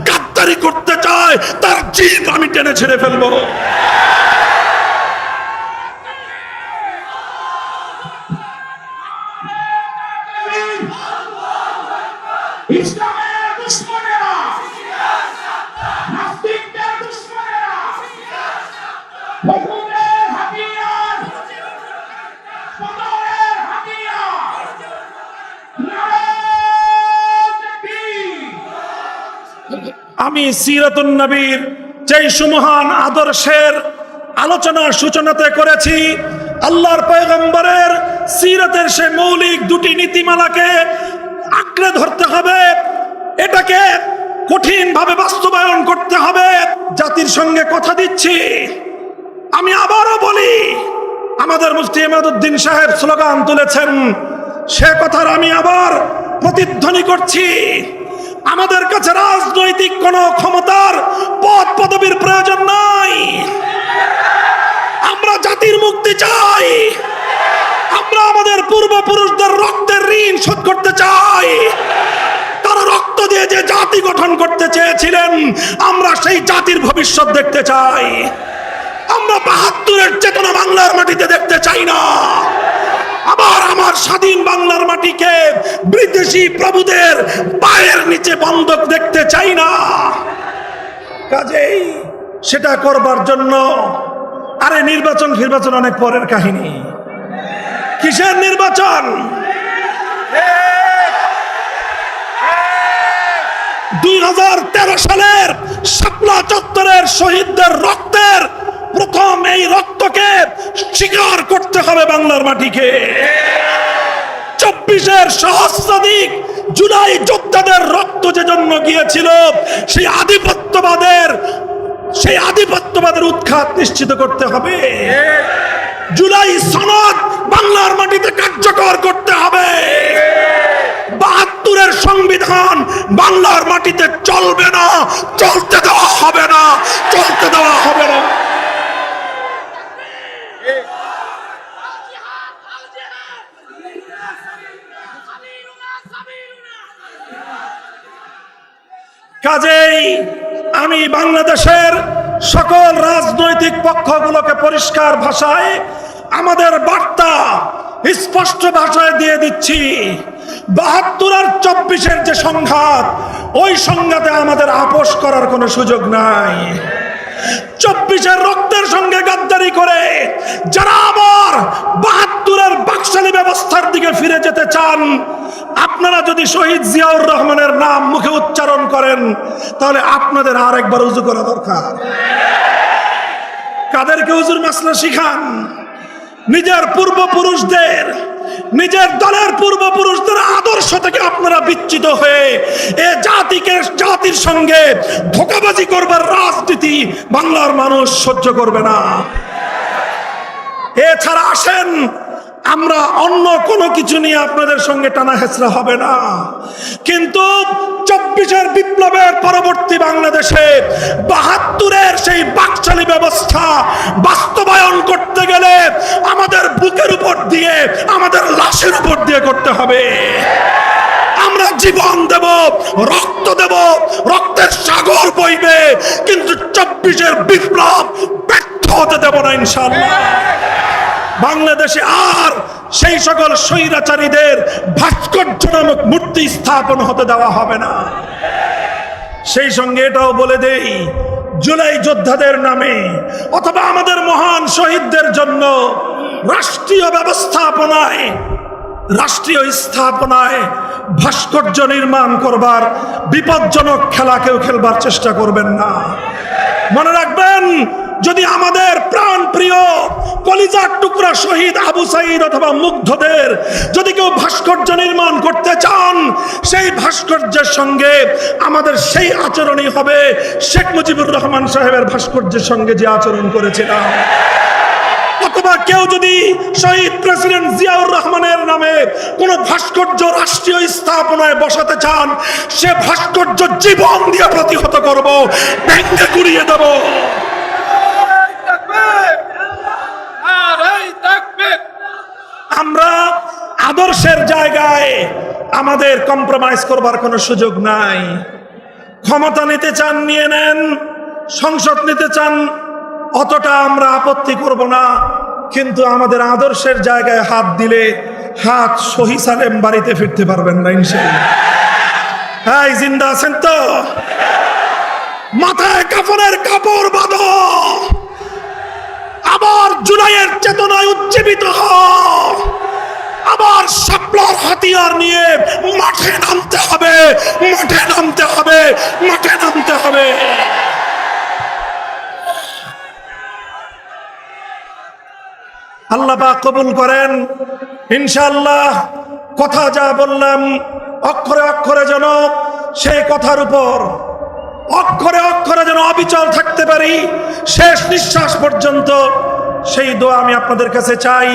গাদ্দারি করতে চায়, তার জিভ আমি টেনে ছেড়ে ফেলবো। ইসলামের দুশমনেরা, নাস্তিকদের দুশমনেরা, হুজুরের হাতিয়ার, বদরের হাতিয়ার, নারায়ে তাকবীর। আমি সিরাতুন নবীর যেই সুমহান আদর্শের আলোচনা সূচনাতে করেছি, আল্লাহর পয়গম্বরের সিরাতের সে মৌলিক 2টি নীতিমালাকে আঁকড়ে ধরতে হবে, এটাকে কঠিনভাবে বাস্তবায়ন করতে হবে। জাতির সঙ্গে কথা দিচ্ছি, আমি আবারও বলি, আমাদের মুফতি ইমাদউদ্দিন সাহেব স্লোগান তুলেছেন, সে কথার আমি আবার প্রতিধ্বনি করছি। আমাদের কাছে রাজনৈতিক কোনো ক্ষমতার পদ পদবীর প্রয়োজন নাই। আমরা জাতির মুক্তি চাই, আমরা আমাদের পূর্বপুরুষদের রক্তের ঋণ শোধ করতে চাই। তারা রক্ত দিয়ে যে জাতি গঠন করতে চেয়েছিলেন, আমরা সেই জাতির ভবিষ্যৎ দেখতে চাই। আমরা 72-এর চেতনা বাংলার মাটিতে দেখতে চাই না। আবার আমার স্বাধীন বাংলার মাটিকে বিদেশি প্রভুদের পায়ের নিচে বন্ধক দেখতে চাই না। কাজেই সেটা করবার জন্য, আরে নির্বাচন ফির্বাচন অনেক পরের কাহিনী। কিসের নির্বাচন? 2013 সালের শাপলা চত্বরের শহীদদের রক্তের প্রথম এই রক্তকে স্বীকার করতে হবে বাংলার মাটিকে। 24-এর সহস্রাধিক জুলাই যোদ্ধাদের রক্ত যে জন্য গিয়েছিল, সেই আধিপত্যবাদের উৎখাত নিশ্চিত করতে হবে। জুলাই সনদ বাংলার মাটিতে কার্যকর করতে হবে। 72-এর সংবিধান বাংলার মাটিতে চলবে না, চলতে দেওয়া হবে না, চলতে দেওয়া হবে না। কাজেই আমি বাংলাদেশের সকল রাজনৈতিক পক্ষগুলোকে পরিষ্কার ভাষায় আমাদের বার্তা স্পষ্ট ভাষায় দিয়ে দিচ্ছি, ৭২ আর ২৪-এর যে সংঘাত, ওই সংঘাতে আমাদের আপোষ করার কোনো সুযোগ নাই। ২৪-এর রক্তের সঙ্গে গাদ্দারি করে যারা আবার ৭২-এর বাকশালী ব্যবস্থার দিকে ফিরে যেতে চান, আপনারা যদি শহীদ জিয়াউর রহমানের নাম মুখে উচ্চারণ করেন, তাহলে আপনাদের আর একবার উজু করা দরকার। কাদেরকে উজুর মাসলা শিখান? নিজের পূর্বপুরুষদের, নিজের দলের পূর্বপুরুষদের আদর্শ থেকে আপনারা বিচ্যুত হয়ে এ জাতির সঙ্গে ধোঁকাবাজি করবার রাজনীতি বাংলার মানুষ সহ্য করবে না। এছাড়া আসেন, আমরা অন্য কোনো কিছু নিয়ে আপনাদের সঙ্গে টানা হেঁচড়া হবে না, কিন্তু ২৪-এর বিপ্লবের পরবর্তী বাংলাদেশে ৭২-এর সেই বাকশালী ব্যবস্থা বাস্তবায়ন করতে গেলে আমাদের বুকের উপর দিয়ে, আমাদের লাশের উপর দিয়ে করতে হবে। আমরা জীবন দেব, রক্ত দেব, রক্তের সাগর বইবে, কিন্তু ২৪-এর বিপ্লব ব্যর্থ হতে দেব না ইনশাআল্লাহ। বাংলাদেশে আর সেই সকল স্বৈরাচারীদের ভাস্কর্য নামক মূর্তি স্থাপন হতে দেওয়া হবে না। সেই সঙ্গে এটাও বলে দেই, জুলাই যোদ্ধাদের নামে অথবা আমাদের মহান শহীদদের জন্য রাষ্ট্রীয় ব্যবস্থাপনায়, রাষ্ট্রীয় স্থাপনায় ভাস্কর্য নির্মাণ করবার বিপজ্জনক খেলা কেউ খেলবার চেষ্টা করবেন না। মনে রাখবেন, যদি আমাদের প্রাণ প্রিয় কলিজার টুকরা শহীদ আবু সাঈদ অথবা মুগ্ধদের যদি কেউ ভাস্কর্য নির্মাণ করতে চান, সেই ভাস্কর্যের সঙ্গে আমাদের সেই আচরণই হবে শেখ মুজিবুর রহমান সাহেবের ভাস্কর্যের সঙ্গে যে আচরণ করেছিলাম। অথবা কেউ যদি শহীদ প্রেসিডেন্ট জিয়াউর রহমানের নামে কোনো ভাস্কর্য রাষ্ট্রীয় স্থাপনায় বসাতে চান, সে ভাস্কর্য জীবন দিয়ে প্রতিহত করব, ভেঙে গুড়িয়ে দেব। আমরা আদর্শের জায়গায় আমাদের কম্প্রোমাইজ করবার কোনো সুযোগ নাই। ক্ষমতা নিতে চান নিয়ে নেন, সংসদ নিতে চান অতটা আমরা আপত্তি করব না, কিন্তু আমাদের আদর্শের জায়গায় হাত দিলে হাত সহি সালেম বাড়িতে ফিরতে পারবেন না ইনশাআল্লাহ। হ্যাঁ, জিন্দা আছেন তো? মাথায় কাফনের কাপড় বাঁধো, আবার জুলাইয়ের চেতনায় উজ্জীবিত হও, আবার শাপলার হাতিয়ার নিয়ে মাঠে নামতে হবে, মাঠে নামতে হবে, মাঠে নামতে হবে। আল্লাহ পাক কবুল করেন ইনশাআল্লাহ। কথা যা বললাম অক্ষরে অক্ষরে যেন সেই কথার উপর অক্ষরে অক্ষরে যেন অবিচল থাকতে পারি শেষ নিঃশ্বাস পর্যন্ত, সেই দোয়া আমি আপনাদের কাছে চাই।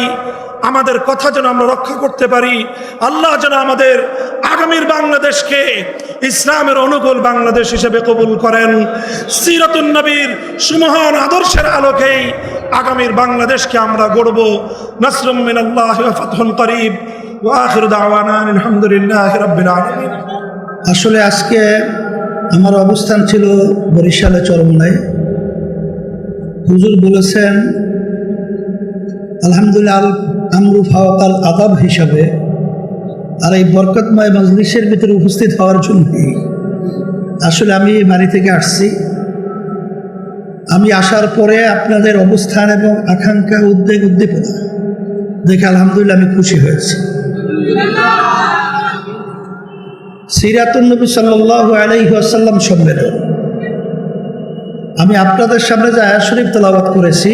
আমাদের কথা যেন আমরা রক্ষা করতে পারি। আল্লাহ যেন আমাদের আগামীর বাংলাদেশকে ইসলামের অনুকূল বাংলাদেশ হিসেবে কবুল করেন। সিরাতুন নবীর সুমহান আদর্শের আলোকেই আগামীর বাংলাদেশকে আমরা গড়ব। নাসরুম মিনাল্লাহি ওয়া ফাতহুন করিব ওয়া আখিরু দাওয়ানা আলহামদুলিল্লাহি রাব্বিল আলামিন। আসলে আজকে আমার অবস্থান ছিল বরিশালে চরমনায়। হুজুর বলেছেন আলহামদুলিল্লাহ আমরু ফাওকাল আদাব হিসাবে, আর এই বরকতময় মজলিসের ভিতরে উপস্থিত হওয়ার জন্য আসলে আমি বাড়ি থেকে আসছি। আমি আসার পরে আপনাদের অবস্থান এবং আকাঙ্ক্ষা, উদ্বেগ, উদ্দীপনা দেখে আলহামদুলিল্লাহ আমি খুশি হয়েছি। সিরাতুন নবী সাল্লাল্লাহু আলাইহি ওয়াসাল্লাম সম্মেলন আমি আপনাদের সামনে যে আয়াত শরীফ তেলাওয়াত করেছি,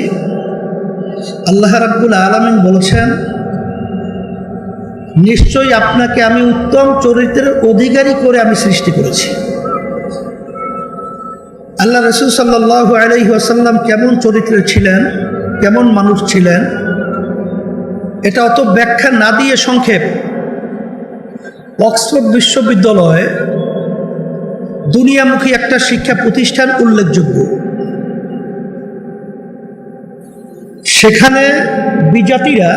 আল্লাহ রাব্বুল আলামিন বলেছেন, নিশ্চয়ই আপনাকে আমি উত্তম চরিত্রের অধিকারী করে আমি সৃষ্টি করেছি। আল্লাহ রাসূল সাল্লাল্লাহু আলাইহি ওয়াসাল্লাম কেমন চরিত্রের ছিলেন, কেমন মানুষ ছিলেন, এটা অত ব্যাখ্যা না দিয়ে সংক্ষেপ, অক্সফোর্ড বিশ্ববিদ্যালয় দুনিয়ামুখী একটা শিক্ষা প্রতিষ্ঠান উল্লেখযোগ্য। সেখানে বিজাতিরা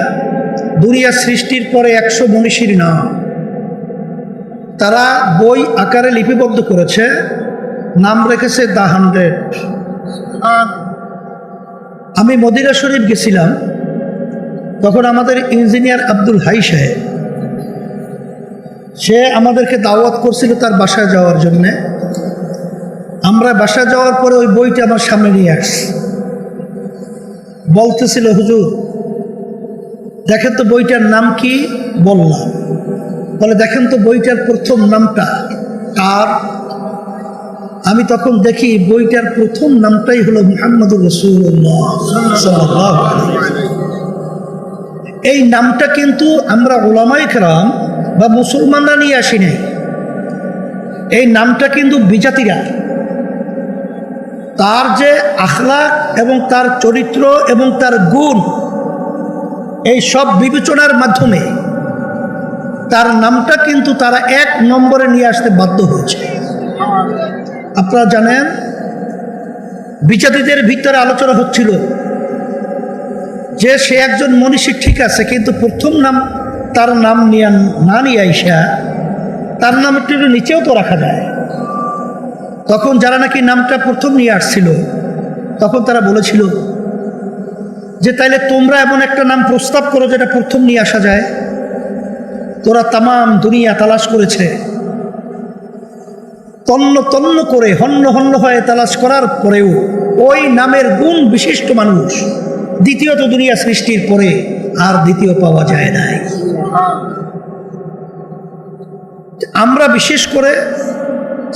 দুনিয়া সৃষ্টির পরে 100 মনীষীর নাম তারা বই আকারে লিপিবদ্ধ করেছে নাম রেখেছে দ্য 100। আমি মদিনা শরীফ গেছিলাম, তখন আমাদের ইঞ্জিনিয়ার আব্দুল হাই সাহেব, সে আমাদেরকে দাওয়াত করছিল তার বাসায় যাওয়ার জন্যে। আমরা বাসায় যাওয়ার পরে ওই বইটা আমার সামনে নিয়ে আসছি, বলতেছিল, হুজুর দেখেন তো বইটার নাম কি। বললাম, বলে দেখেন তো বইটার প্রথম নামটা কার। আমি তখন দেখি বইটার প্রথম নামটাই হলো মুহাম্মদুর রাসূলুল্লাহ সাল্লাল্লাহু আলাইহি ওয়াসাল্লাম। এই নামটা কিন্তু আমরা উলামায়ে কেরাম বা মুসলমানরা নিয়ে আসি নাই, এই নামটা কিন্তু বিজাতিরা তার যে আখলাক এবং তার চরিত্র এবং তার গুণ, এই সব বিবেচনার মাধ্যমে তার নামটা কিন্তু তারা 1 নম্বরে নিয়ে আসতে বাধ্য হয়েছে। আপনারা জানেন, বিচারীদের ভিতরে আলোচনা হচ্ছিল যে সে একজন মনীষী ঠিক আছে, কিন্তু প্রথম নাম তার নাম নিয়ে না নিয়ে আইসা তার নাম একটু নিচেও তো রাখা যায়। তখন যারা নাকি নামটা প্রথম নিয়ে আসছিল, তখন তারা বলেছিল যে তাইলে তোমরা এমন একটা নাম প্রস্তাব করো যেটা প্রথম নিয়ে আসা যায়। তোরা তামাম দুনিয়া তালাশ করেছে, তন্ন তন্ন করে হন্য হন্য হয়ে তালাশ করার পরেও ওই নামের গুণ বিশিষ্ট মানুষ দ্বিতীয়ত দুনিয়া সৃষ্টির পরে আর দ্বিতীয় পাওয়া যায় নাই। আমরা বিশেষ করে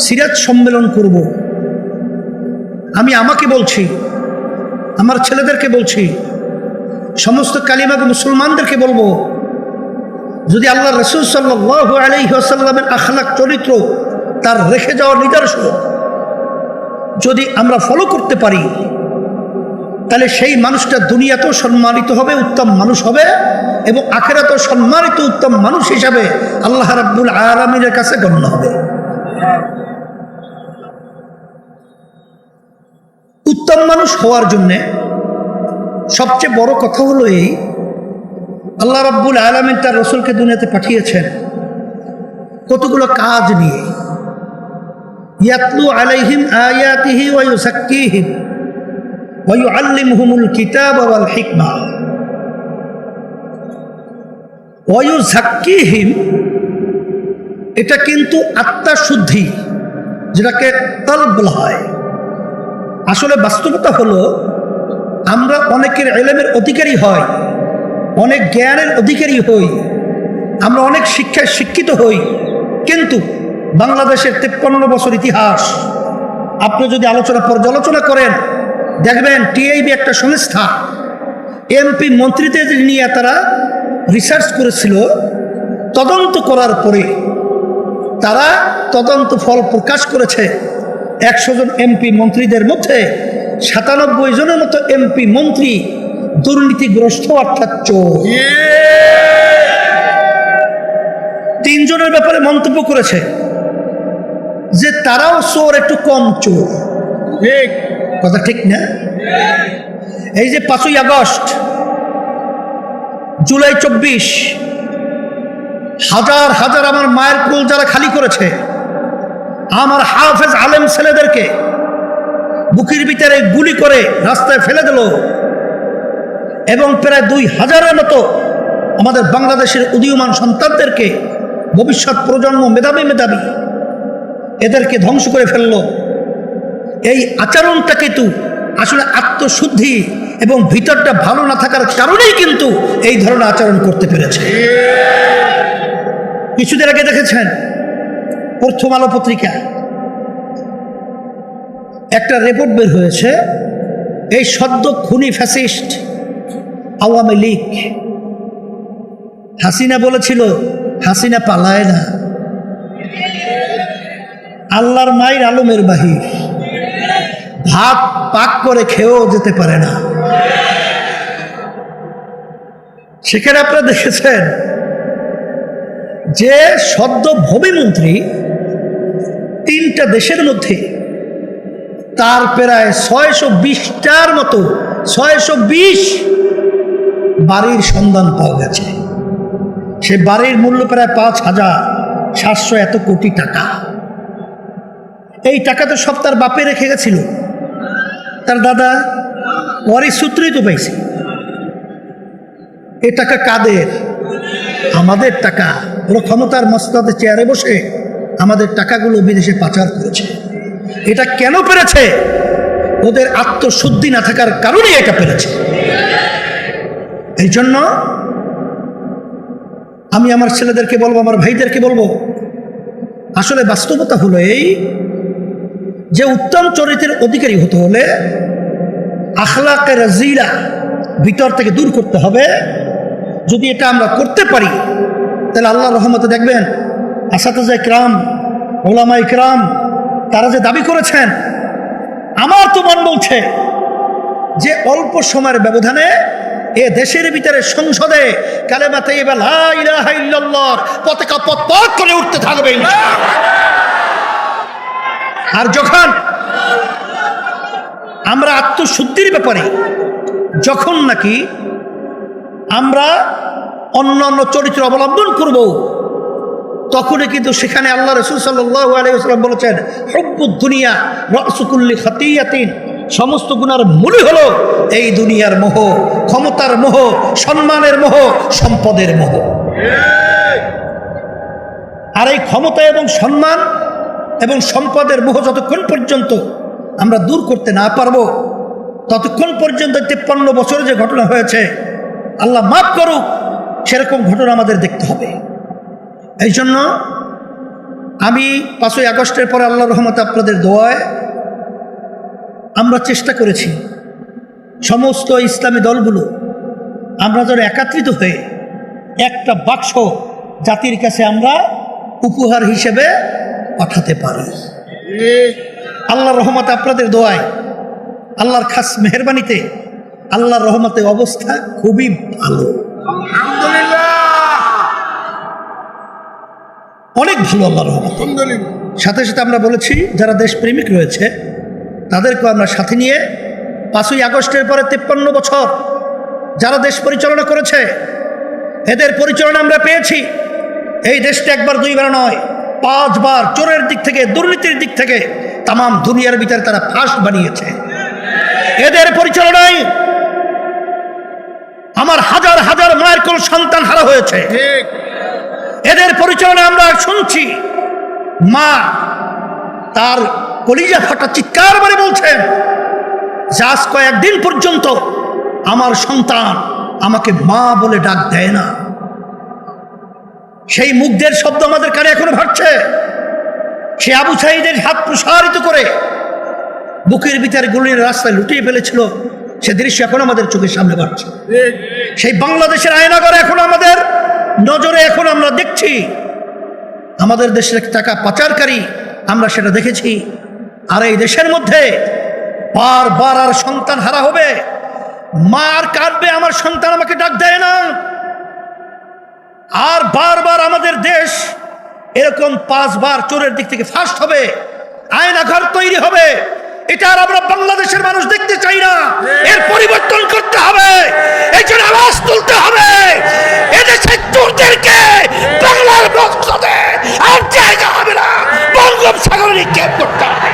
সিরাত সম্মেলন করব। আমি আমাকে বলছি, আমার ছেলেদেরকে বলছি, সমস্ত কালিমাগ মুসলমানদেরকে বলবো, যদি আল্লাহ রাসূল সাল্লাল্লাহু আলাইহি ওয়াসাল্লামের আখলাক চরিত্র, তার রেখে যাওয়ার নিদর্শন যদি আমরা ফলো করতে পারি, তাহলে সেই মানুষটা দুনিয়াতেও সম্মানিত হবে, উত্তম মানুষ হবে, এবং আখিরাতেও সম্মানিত উত্তম মানুষ হিসাবে আল্লাহ রাব্বুল আলামিনের কাছে গণ্য হবে। উত্তম মানুষ হওয়ার জন্যে সবচেয়ে বড় কথা হলো এই, আল্লাহ রাব্বুল আলামিন তার রাসূলকে দুনিয়াতে পাঠিয়েছেন কতগুলো কাজ নিয়ে। ইয়াতলু আলাইহিম আয়াতিহি ওয়া ইউযাক্কিহিম ওয়া ইউআল্লিমুহুমুল কিতাবা ওয়াল হিকমা। ওয়া ইউযাক্কিহিম, এটা কিন্তু আত্মাশুদ্ধি, যেটাকে কলব বলা হয়। আসলে বাস্তবতা হলো আমরা অনেকের ইলমের অধিকারী হই, অনেক জ্ঞানের অধিকারী হই, আমরা অনেক শিক্ষায় শিক্ষিত হই, কিন্তু বাংলাদেশের 53 বছর ইতিহাস আপনি যদি পর্যালোচনা করেন, দেখবেন টিআইবি একটা সংস্থা এমপি মন্ত্রীদের নিয়ে তারা রিসার্চ করেছিল। তদন্ত করার পরে তারা তদন্ত ফল প্রকাশ করেছে, 100 জন এমপি মন্ত্রীদের মধ্যে 97 জনের মতো এমপি মন্ত্রী দুর্নীতিগ্রস্ত, অর্থাৎ চোর। 3 জনের ব্যাপারে মন্তব্য করেছে যে তারাও চোর, একটু কম চোর। কথা ঠিক না? এই যে 5ই আগস্ট, জুলাই 24, হাজার হাজার আমার মায়ের কোল যারা খালি করেছে, আমার হাফেজ আলেম ছেলেদেরকে বুকের ভিতরে গুলি করে রাস্তায় ফেলে দিল, এবং প্রায় 2000-এর মতো আমাদের বাংলাদেশের উদীয়মান সন্তানদেরকে, ভবিষ্যৎ প্রজন্ম মেধাবী এদেরকে ধ্বংস করে ফেলল। এই আচরণটা কিন্তু আসলে আত্মশুদ্ধি এবং ভিতরটা ভালো না থাকার কারণেই কিন্তু এই ধরনের আচরণ করতে পেরেছে। কিছুদিন আগে দেখেছেন প্রথম আলো পত্রিকা একটা রিপোর্ট বের হয়েছে, এই সদ্য খুনি ফ্যাসিস্ট আওয়ামী লীগ, হাসিনা বলেছিল হাসিনা পালায় না, আল্লাহর মায়ের আলমের বাহির, ভাত পাক করে খেয়েও যেতে পারে না। সেখানে আপনারা দেখেছেন যে সদ্য ভূমিমন্ত্রী 3টা দেশের মধ্যে তার প্রায় 620টার মতো 620 বাড়ির সন্ধান পাওয়া গেছে। সে বাড়ির মূল্য প্রায় 5,700 এত কোটি টাকা। এই টাকা তো সব তার বাপে রেখে গেছিল, তার দাদা ওয়ারিশ সূত্রেই তো পাইছে। এ টাকা কাদের? আমাদের টাকা। ওরা ক্ষমতার মসনদে চেয়ারে বসে আমাদের টাকাগুলো বিদেশে পাচার করেছে। এটা কেন পেরেছে? ওদের আত্মশুদ্ধি না থাকার কারণেই এটা পেরেছে। এই জন্য আমি আমার ছেলেদেরকে বলবো, আমার ভাইদেরকে বলবো, আসলে বাস্তবতা হলো এই যে উত্তম চরিত্রের অধিকারী হতে হলে আখলাকে রাজিলা ভিতর থেকে দূর করতে হবে। যদি এটা আমরা করতে পারি তাহলে আল্লাহর রহমতে দেখবেন আসাতাজা ইকরাম, ওলামা ইকরাম তারা যে দাবি করেছেন, আমার তো মন বলছে যে অল্প সময়ের ব্যবধানে এ দেশের ভিতরে সংসদে কালেমা তাইয়্যিবা লা ইলাহা ইল্লাল্লাহর পতাকা পতপত করে উঠতে থাকবে ইনশাআল্লাহ। আর যখন আমরা আত্মশুদ্ধির ব্যাপারে যখন নাকি আমরা অন্যান্য চরিত্র অবলম্বন করব, তখনই কিন্তু সেখানে আল্লাহ রাসূল সাল্লাল্লাহু আলাইহি ওয়াসাল্লাম বলেছেন, হুব্বুদ দুনিয়া রাসু কুল্লি খাতিয়াতিন, সমস্ত গুনার মূলই হলো এই দুনিয়ার মোহ, ক্ষমতার মোহ, সম্মানের মোহ, সম্পদের মোহ। আর এই ক্ষমতা এবং সম্মান এবং সম্পদের মোহ যতক্ষণ পর্যন্ত আমরা দূর করতে না পারবো, ততক্ষণ পর্যন্ত 53 বছরে যে ঘটনা হয়েছে, আল্লাহ মাফ করুক, সেরকম ঘটনা আমাদের দেখতে হবে। এই জন্য আমি 5ই আগস্টের পরে আল্লাহর রহমতে আপনাদের দোয়ায় আমরা চেষ্টা করেছি সমস্ত ইসলামী দলগুলো আমরা যেন একত্রিত হয়ে একটা বাক্স জাতির কাছে আমরা উপহার হিসেবে পাঠাতে পারি। আল্লাহর রহমতে আপনাদের দোয়ায়, আল্লাহর খাস মেহেরবানিতে, আল্লাহর রহমতে অবস্থা খুবই ভালো, অনেক ভালো আল্লাহর রহমতে। সাথে সাথে আমরা বলেছি যারা দেশপ্রেমিক রয়েছে তাদেরকে আমরা সাথে নিয়ে 5ই আগস্টের পরে 53 বছর যারা দেশ পরিচালনা করেছে, এদের পরিচালনা আমরা পেয়েছি। এই দেশটা একবার দুইবার নয়, 5 বার চোরের দিক থেকে, দুর্নীতির দিক থেকে তামাম দুনিয়ার ভিতরে তারা ফাঁস বানিয়েছে। এদের পরিচালনায় আমার হাজার হাজার মায়ের কোল সন্তান হারা হয়েছে। এদের পরিচালনায় আমরা শুনছি মা তার কলিজা ফাটা চিৎকার করে বলছেন যে আজ কয়েকদিন পর্যন্ত আমার সন্তান আমাকে মা বলে ডাক দেয় না। সেই মুগ্ধের শব্দ আমাদের কানে এখনো ভাসছে। সে আবু সাঈদের হাত প্রসারিত করে বুকের ভিতরে গুলির রাস্তায় লুটিয়ে ফেলেছিল, সে দৃশ্য এখন আমাদের চোখের সামনে ভাসছে। সেই বাংলাদেশের আয়নাগর এখন আমাদের নজরে, এখন আমরা দেখছি আমাদের দেশের টাকা পাচারকারী, আমরা সেটা দেখেছি। আর এই দেশের মধ্যে বারবার আর সন্তান হারা হবে, মা আর কাঁদবে আমার সন্তান আমাকে ডাক দেয় না। আর বারবার আমাদের দেশ এরকম 5 বার চোরের দিক থেকে ফার্স্ট হবে, আয়নাঘর তৈরি হবে। এটা আর আমরা বাংলাদেশের মানুষ দেখতে চাই না। এর পরিবর্তন করতে হবে, এই জন্য আওয়াজ তুলতে হবে। এদেশের চোরদেরকে বাংলার বক্সতে আর জায়গা হবে না, বঙ্গোপসাগরে নিক্ষেপ করতে হবে।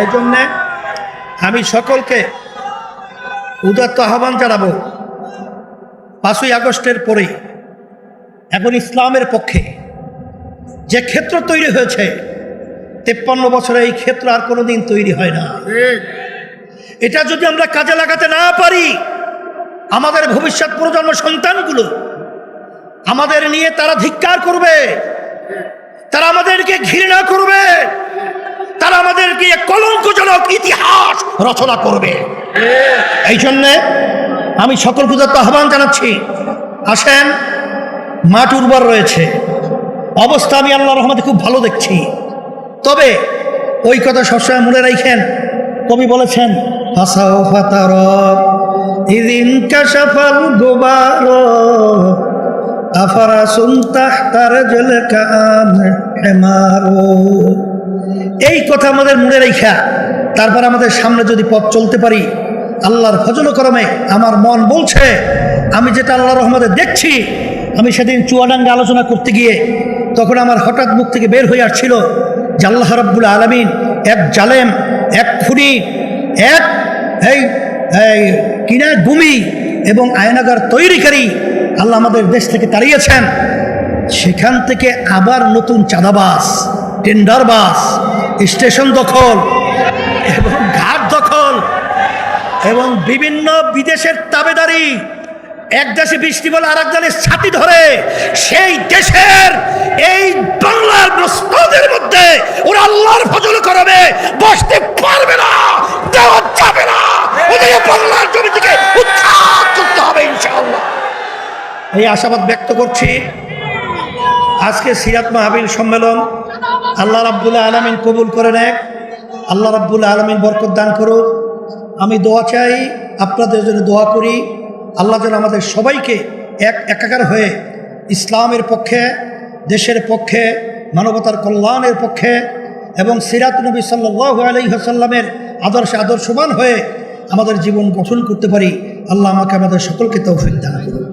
এই জন্য আমি সকলকে উদাত্ত আহ্বান জানাবো, 5ই আগস্টের পরে এখন ইসলামের পক্ষে যে ক্ষেত্র তৈরি হয়েছে, 53 বছরে এই ক্ষেত্র আর কোনোদিন তৈরি হয় না। এটা যদি আমরা কাজে লাগাতে না পারি, আমাদের ভবিষ্যৎ প্রজন্ম সন্তানগুলো আমাদের নিয়ে তারা ধিক্কার করবে, তারা আমাদেরকে ঘৃণা করবে, তারা আমাদেরকে কলঙ্কজনক ইতিহাস রচনা করবে। এই জন্যে আমি সকল পূজার আহ্বান জানাচ্ছি, আসেন, মাঠ উর্বর রয়েছে, অবস্থা আমি আল্লাহর রহমতে খুব ভালো দেখছি। তবে ওই কথা সবসময় মনে রাখেন, কবি বলেছেন এই কথা আমাদের মনে রাখা, তারপর আমাদের সামনে যদি পথ চলতে পারি, আল্লাহর ফজল করমে আমার মন বলছে, আমি যেটা আল্লাহর রহমতে দেখছি। আমি সেদিন চুয়াডাঙ্গা আলোচনা করতে গিয়ে তখন আমার হঠাৎ মুখ থেকে বের হয়ে আসছিল যে আল্লাহ রাব্বুল আলামিন এক জালেম, এক খুনি, এক এই এই কিনা ভূমি এবং আয়নাগার তৈরিকারী আল্লাহ আমাদের দেশ থেকে তাড়িয়েছেন। সেখান থেকে আবার নতুন চাঁদাবাজ, টেন্ডারবাজ, স্টেশন দখল এবং ঘাট দখল এবং বিভিন্ন বিদেশের তাবেদারি, এক দেশে বৃষ্টি বলে আর এক দেশের ছাতি ধরে সেই দেশের এই বাংলার প্রশ্নদের মধ্যে ওরা আল্লাহর ফজল করবে, বসতে পারবে না, দেওয়া যাবে না, ওদের বাংলার জমি থেকে উৎখাত করতে হবে ইনশাআল্লাহ। এই আশাবাদ ব্যক্ত করছি। আজকে সিরাত মাহফিল সম্মেলন আল্লাহ রাব্বুল আলামিন কবুল করে নেক, আল্লাহ রাব্বুল আলামিন বরকত দান করুক। আমি দোয়া চাই, আপনাদের জন্য দোয়া করি, আল্লাহ যেন আমাদের সবাইকে একাকার হয়ে ইসলামের পক্ষে, দেশের পক্ষে, মানবতার কল্যাণের পক্ষে এবং সিরাত নবী সাল্লাল্লাহু আলাইহি ওয়াসাল্লামের আদর্শে আদর্শবান হয়ে আমাদের জীবন গঠন করতে পারি। আল্লাহ আমাকে আমাদের সকলকে তৌফিক দান করুন।